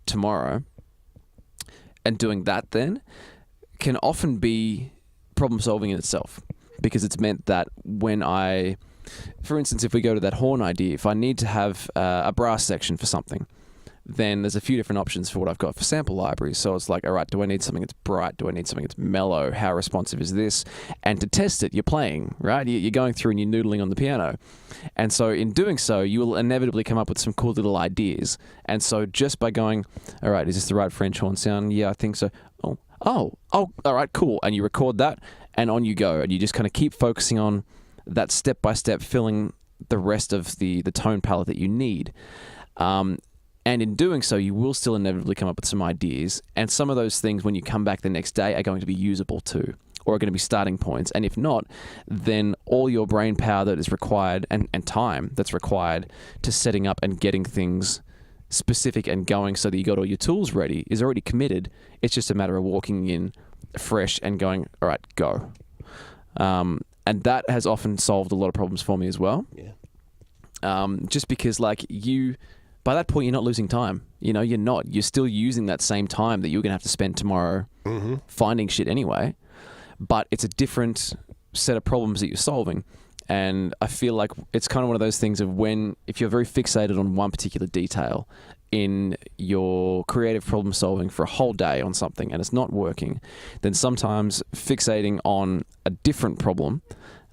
tomorrow? And doing that then can often be problem solving in itself, because it's meant that when I, for instance, if we go to that horn idea, if I need to have a brass section for something, then there's a few different options for what I've got for sample libraries. So it's like, all right, do I need something that's bright? Do I need something that's mellow? How responsive is this? And to test it, you're playing, right? You're going through and you're noodling on the piano. And so in doing so, you will inevitably come up with some cool little ideas. And so just by going, all right, is this the right French horn sound? Yeah, I think so. Oh, all right, cool. And you record that and on you go. And you just kind of keep focusing on that step-by-step, filling the rest of the tone palette that you need. And in doing so, you will still inevitably come up with some ideas. And some of those things, when you come back the next day, are going to be usable too, or are going to be starting points. And if not, then all your brain power that is required and time that's required to setting up and getting things specific and going so that you got all your tools ready is already committed. It's just a matter of walking in fresh and going, all right, go. And that has often solved a lot of problems for me as well. Yeah. Just because, like, by that point, you're not losing time. You know, you're not. You're still using that same time that you're going to have to spend tomorrow finding shit anyway. But it's a different set of problems that you're solving. And I feel like it's kind of one of those things of if you're very fixated on one particular detail in your creative problem solving for a whole day on something and it's not working, then sometimes fixating on a different problem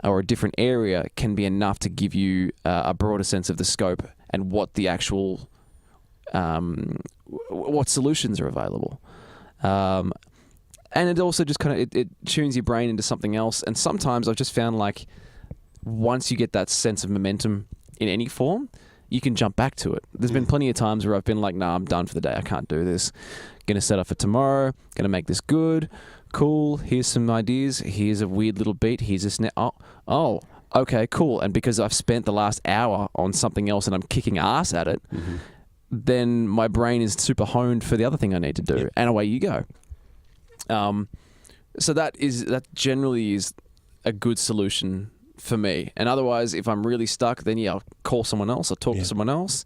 or a different area can be enough to give you a broader sense of the scope and what the actual, what solutions are available. And it also just kind of, it tunes your brain into something else. And sometimes I've just found, like, once you get that sense of momentum in any form, you can jump back to it. There's been plenty of times where I've been like, nah, I'm done for the day. I can't do this. Going to set up for tomorrow. Going to make this good. Cool. Here's some ideas. Here's a weird little beat. Here's a snare. Oh, okay, cool. And because I've spent the last hour on something else and I'm kicking ass at it, then my brain is super honed for the other thing I need to do. And away you go. So that generally is a good solution for me. And otherwise, if I'm really stuck, then I'll call someone else. I'll talk to someone else.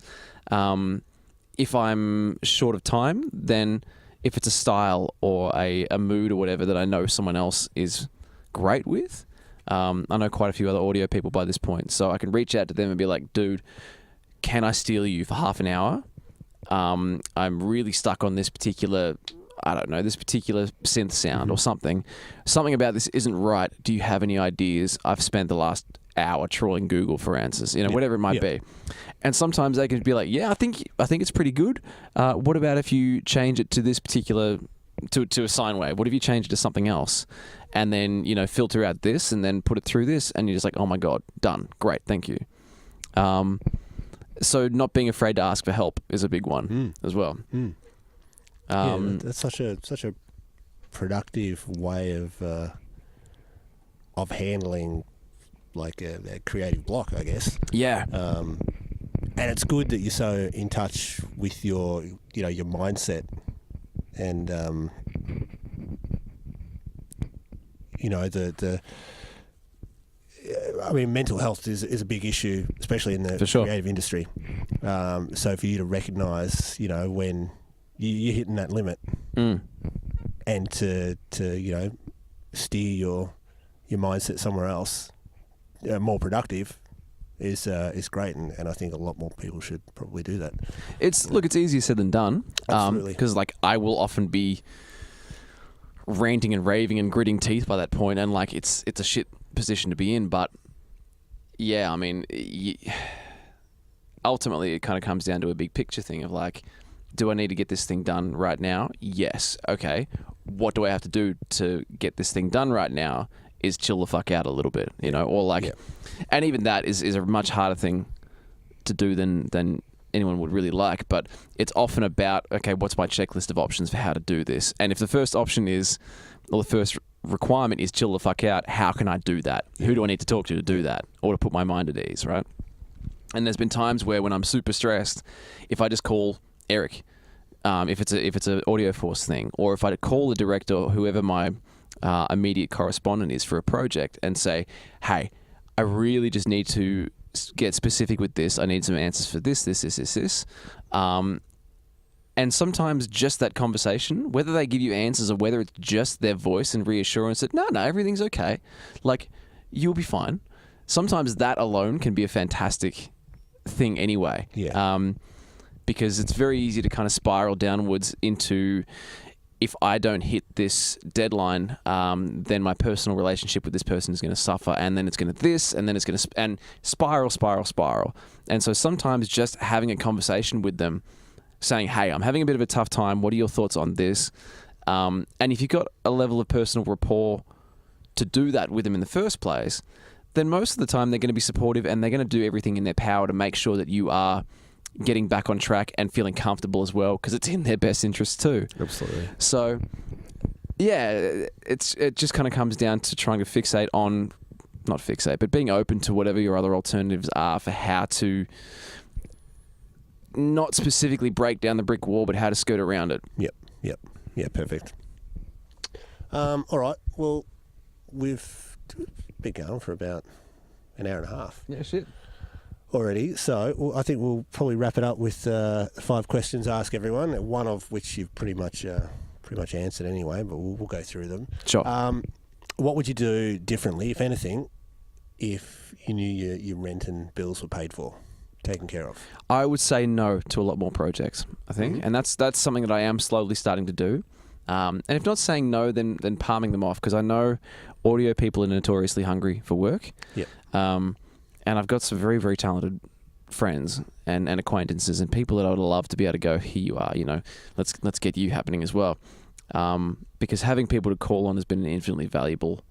If I'm short of time, then if it's a style or a mood or whatever that I know someone else is great with, I know quite a few other audio people by this point, so I can reach out to them and be like, dude, can I steal you for half an hour? I'm really stuck on this particular, this particular synth sound or something. Something about this isn't right. Do you have any ideas? I've spent the last hour trawling Google for answers, whatever it might be. And sometimes they can be like, yeah, I think it's pretty good. What about if you change it to this particular, to a sine wave? What if you change it to something else? And then, filter out this and then put it through this, and you're just like, oh my God, done. Great, thank you. So not being afraid to ask for help is a big one as well. That's such a productive way of handling like a creative block, I guess. Yeah. And it's good that you're so in touch with your mindset and I mean, mental health is a big issue, especially in the creative industry. So for you to recognise, when you're hitting that limit, and to steer your mindset somewhere else, more productive, is great, and I think a lot more people should probably do that. It's easier said than done. Absolutely. Because I will often be ranting and raving and gritting teeth by that point, and it's a shit position to be in. But yeah, I mean, ultimately it kind of comes down to a big picture thing of do I need to get this thing done right now? Yes. Okay. What do I have to do to get this thing done right now? Is chill the fuck out a little bit, and even that is a much harder thing to do than anyone would really like. But it's often about, okay, what's my checklist of options for how to do this? And if the first option is, or the first requirement is chill the fuck out, how can I do that? Who do I need to talk to do that, or to put my mind at ease, right? And there's been times where when I'm super stressed, if I just call Eric, if it's an Audio Force thing, or if I call the director or whoever my immediate correspondent is for a project and say, hey, I really just need to get specific with this. I need some answers for this. And sometimes just that conversation, whether they give you answers or whether it's just their voice and reassurance that, no, everything's okay. You'll be fine. Sometimes that alone can be a fantastic thing anyway. Yeah. Because it's very easy to kind of spiral downwards into, if I don't hit this deadline, then my personal relationship with this person is going to suffer, and then it's going to this, and then it's going to and spiral. And so sometimes just having a conversation with them, saying, hey, I'm having a bit of a tough time. What are your thoughts on this? And if you've got a level of personal rapport to do that with them in the first place, then most of the time they're going to be supportive, and they're going to do everything in their power to make sure that you are getting back on track and feeling comfortable as well, because it's in their best interest too. Absolutely. So, yeah, it just kind of comes down to trying to not fixate, but being open to whatever your other alternatives are for how to not specifically break down the brick wall, but how to skirt around it. Yep. Yeah, perfect. All right. Well, we've been going for about an hour and a half. Yeah, shit. Already, so I think we'll probably wrap it up with 5 questions to ask everyone. One of which you've pretty much answered anyway, but we'll go through them. Sure. What would you do differently, if anything, if you knew your rent and bills were paid for, taken care of? I would say no to a lot more projects, I think, and that's something that I am slowly starting to do. And if not saying no, then palming them off, because I know audio people are notoriously hungry for work. Yep. And I've got some very, very talented friends and acquaintances and people that I would love to be able to go, here you are, let's get you happening as well. Because having people to call on has been an infinitely valuable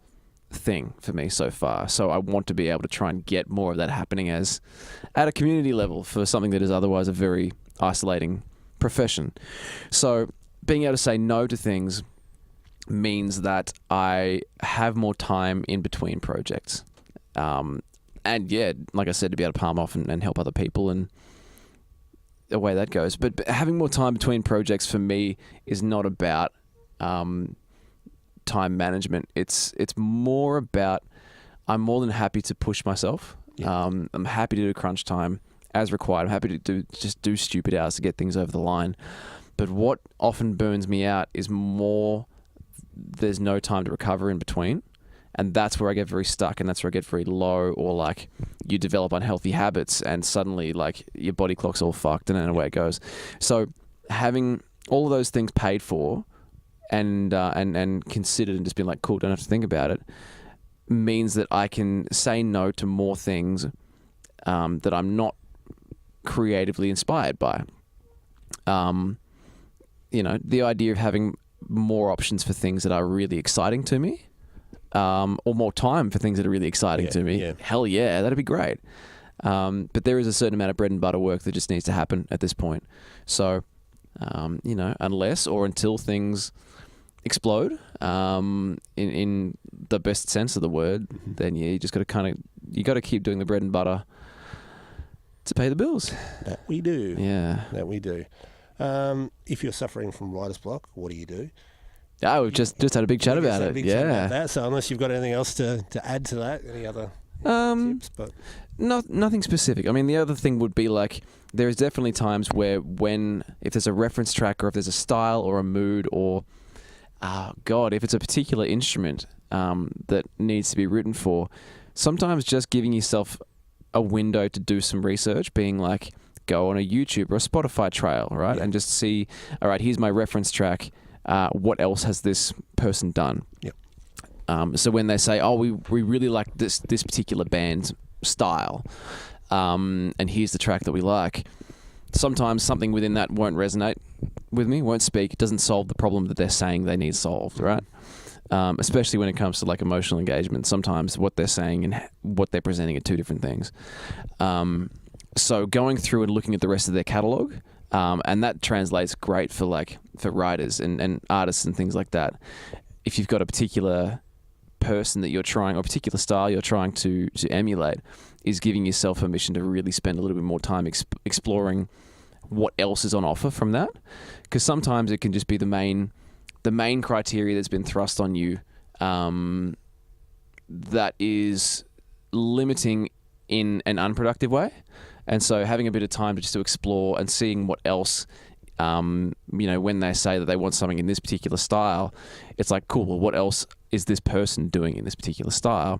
thing for me so far. So I want to be able to try and get more of that happening at a community level for something that is otherwise a very isolating profession. So being able to say no to things means that I have more time in between projects. And yeah, like I said, to be able to palm off and help other people, and the way that goes. But having more time between projects for me is not about time management. It's more about, I'm more than happy to push myself. Yeah. I'm happy to do crunch time as required. I'm happy to do stupid hours to get things over the line. But what often burns me out is more, there's no time to recover in between. And that's where I get very stuck, and that's where I get very low, or you develop unhealthy habits and suddenly your body clock's all fucked, and then away it goes. So having all of those things paid for and considered and just being cool, don't have to think about it, means that I can say no to more things that I'm not creatively inspired by. The idea of having more options for things that are really exciting to me, or more time for things that are really exciting to me. Yeah. Hell yeah, that'd be great. But there is a certain amount of bread and butter work that just needs to happen at this point. So, unless or until things explode, in the best sense of the word, then you just got to keep doing the bread and butter to pay the bills. That we do. Yeah. That we do. If you're suffering from writer's block, what do you do? Oh, we've just had a big chat about it. Yeah. So unless you've got anything else to add to that, any other tips? But nothing specific. I mean, the other thing would be like, there is definitely times where if there's a reference track or if there's a style or a mood or, if it's a particular instrument that needs to be written for, sometimes just giving yourself a window to do some research, being like, go on a YouTube or a Spotify trail, right? Yeah. And just see, all right, here's my reference track. What else has this person done? Yep. So when they say, oh, we really like this particular band's style, and here's the track that we like, sometimes something within that won't resonate with me, won't speak. It doesn't solve the problem that they're saying they need solved, right? Especially when it comes to like emotional engagement. Sometimes what they're saying and what they're presenting are two different things. So going through and looking at the rest of their catalog, and that translates great for writers and artists and things like that. If you've got a particular person that you're trying, or a particular style you're trying to emulate, is giving yourself permission to really spend a little bit more time exploring what else is on offer from that. Because sometimes it can just be the main criteria that's been thrust on you that is limiting in an unproductive way. And so having a bit of time to explore and seeing what else, when they say that they want something in this particular style, it's like, cool, well, what else is this person doing in this particular style?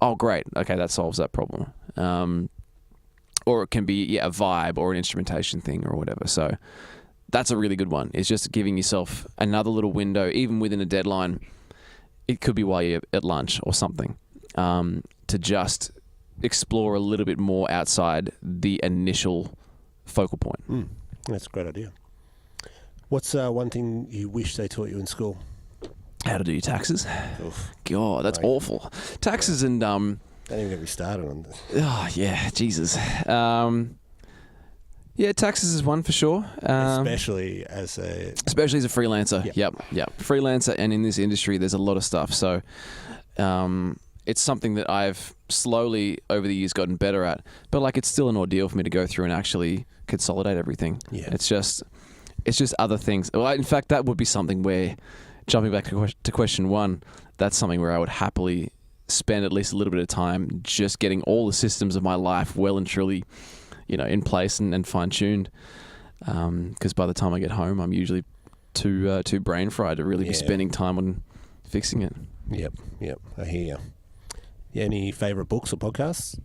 Oh, great. Okay, that solves that problem. Or it can be a vibe or an instrumentation thing or whatever. So that's a really good one. It's just giving yourself another little window, even within a deadline. It could be while you're at lunch or something, to just explore a little bit more outside the initial focal point. That's a great idea. What's one thing you wish they taught you in school? How to do your taxes. Oof. God, that's awful. Taxes and Don't even get me started on this. oh yeah, Jesus. Taxes is one for sure. Especially as a freelancer. Yep. Freelancer, and in this industry, there's a lot of stuff. So, it's something that I've slowly over the years gotten better at. But it's still an ordeal for me to go through and actually consolidate everything. Yeah. It's just other things. Well, in fact, that would be something where, jumping back to question one, that's something where I would happily spend at least a little bit of time just getting all the systems of my life well and truly, in place and fine-tuned. Because by the time I get home, I'm usually too brain fried to really be spending time on fixing it. Yep. I hear you. Any favourite books or podcasts?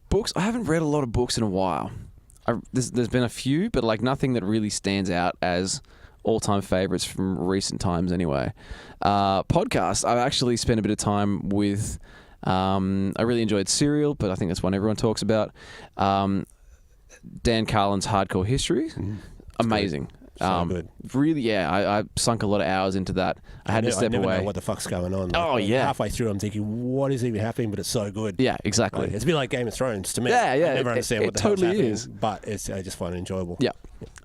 Books. I haven't read a lot of books in a while. There's been a few, but nothing that really stands out as all-time favourites from recent times anyway. Podcasts. I've actually spent a bit of time with... I really enjoyed Serial, but I think that's one everyone talks about. Dan Carlin's Hardcore History. Amazing. So good. Really, I sunk a lot of hours into that. I had to step I never away. know what the fuck's going on. Halfway through, I'm thinking, what is even happening? But it's so good. Yeah, exactly. It's a bit like Game of Thrones to me. Yeah. I never understand what the hell's totally happening, is. but I just find it enjoyable. Yeah,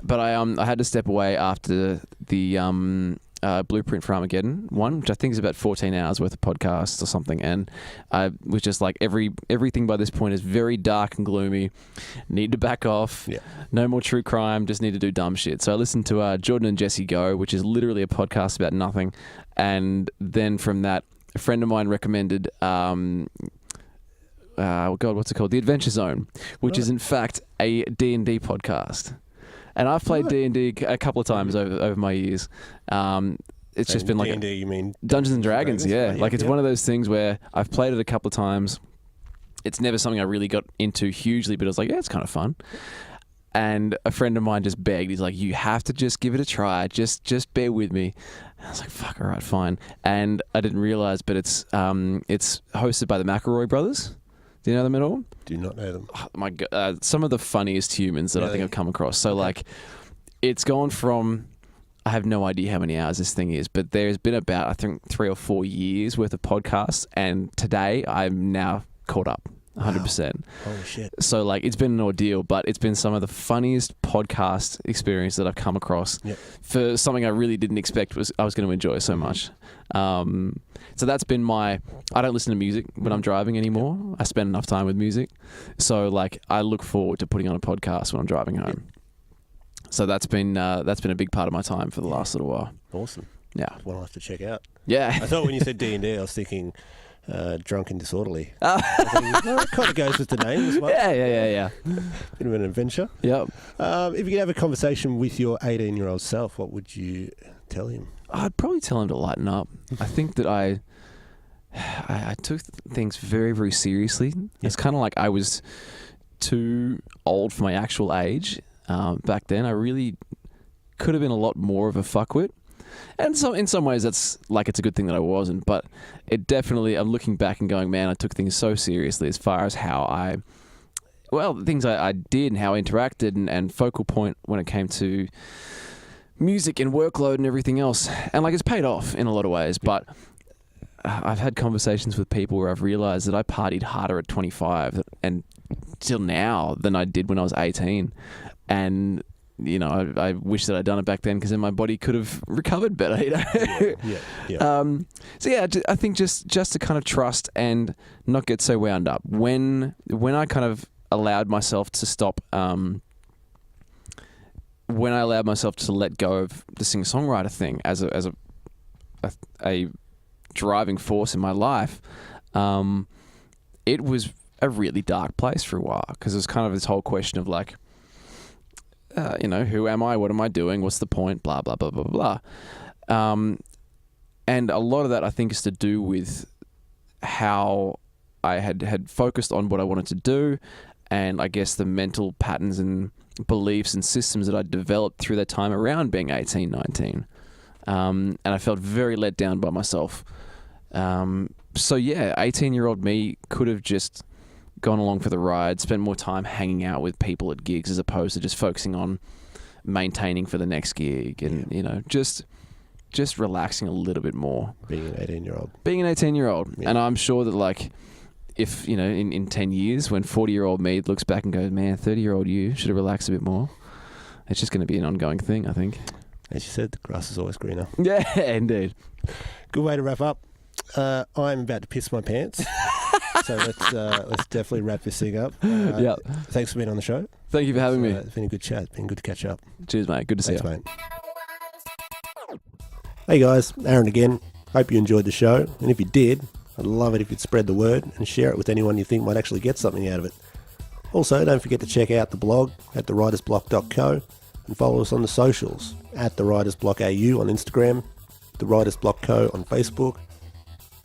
but I had to step away after the Blueprint for Armageddon one, which I think is about 14 hours worth of podcasts or something, and I was just like, everything by this point is very dark and gloomy. Need to back off. Yeah. No more true crime. Just need to do dumb shit. So I listened to Jordan and Jesse Go, which is literally a podcast about nothing, and then from that, a friend of mine recommended what's it called? The Adventure Zone, which is in fact a D&D podcast. And I've played D&D a couple of times over my years. It's just been D&D, you mean Dungeons and Dragons, yeah. It's one of those things where I've played it a couple of times. It's never something I really got into hugely, but I was like, yeah, it's kind of fun. And a friend of mine just begged. He's like, "You have to just give it a try. Just bear with me." And I was like, "Fuck, all right, fine." And I didn't realize, but it's hosted by the McElroy brothers. Do you know them at all? Do not know them. Oh, my God, some of the funniest humans that I think I've come across. So like, it's gone from, I have no idea how many hours this thing is, but there's been about, I think, 3 or 4 years worth of podcasts, and today I'm now caught up 100%. Holy shit. So like, it's been an ordeal, but it's been some of the funniest podcast experience that I've come across for something I really didn't expect I was going to enjoy so much. So that's been I don't listen to music when I'm driving anymore. I spend enough time with music. So like, I look forward to putting on a podcast when I'm driving home. So that's been a big part of my time for the last little while. Awesome. Yeah. One I'll have to check out. Yeah. I thought when you said D&D, I was thinking Drunk and Disorderly. It kind of goes with the name as well. Yeah. Bit of an adventure. Yep. If you could have a conversation with your 18-year-old self, what would you tell him? I'd probably tell him to lighten up. I think that I took things very, very seriously. It's kind of like I was too old for my actual age back then. I really could have been a lot more of a fuckwit. And so in some ways that's like, it's a good thing that I wasn't, but it definitely, I'm looking back and going, man, I took things so seriously as far as how the things I did and how I interacted and focal point when it came to music and workload and everything else. And like, it's paid off in a lot of ways, but I've had conversations with people where I've realized that I partied harder at 25 and till now than I did when I was 18. And you know, I wish that I'd done it back then, because then my body could have recovered better. You know? So yeah, I think just to kind of trust and not get so wound up. When I kind of allowed myself to stop, when I allowed myself to let go of the singer-songwriter thing as a driving force in my life, it was a really dark place for a while, because it was kind of this whole question of like, you know, who am I? What am I doing? What's the point? Blah, blah, blah, blah, blah. And a lot of that, I think, is to do with how I had focused on what I wanted to do, and I guess the mental patterns and beliefs and systems that I developed through that time around being 18, 19. And I felt very let down by myself. So yeah, 18-year-old me could have just gone along for the ride, spent more time hanging out with people at gigs as opposed to just focusing on maintaining for the next gig and, you know, just relaxing a little bit more. Being an 18-year-old. Yeah. And I'm sure that, like, if, you know, in 10 years, when 40-year-old me looks back and goes, man, 30-year-old you should have relaxed a bit more, it's just going to be an ongoing thing, I think. As you said, the grass is always greener. Yeah, indeed. Good way to wrap up. I'm about to piss my pants. So let's definitely wrap this thing up. Yeah. Thanks for being on the show. Thank you for having me. It's been a good chat. It's been good to catch up. Cheers, mate. Good to see you. Thanks, mate. Hey guys, Aaron again. Hope you enjoyed the show. And if you did, I'd love it if you'd spread the word and share it with anyone you think might actually get something out of it. Also, don't forget to check out the blog at thewritersblock.co and follow us on the socials at thewritersblockau on Instagram, The Writers Block Co on Facebook,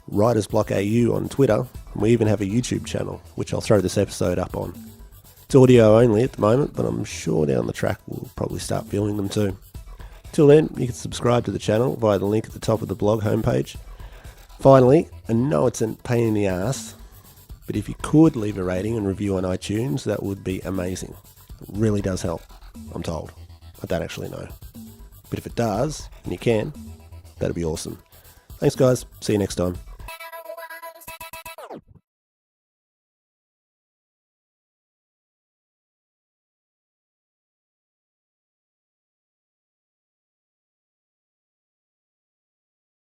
Writers Block AU on Twitter, and we even have a YouTube channel, which I'll throw this episode up on. It's audio only at the moment, but I'm sure down the track we'll probably start filming them too. Till then, you can subscribe to the channel via the link at the top of the blog homepage. Finally, I know it's a pain in the ass, but if you could leave a rating and review on iTunes, that would be amazing. It really does help, I'm told. I don't actually know. But if it does, and you can, that'd be awesome. Thanks guys, see you next time.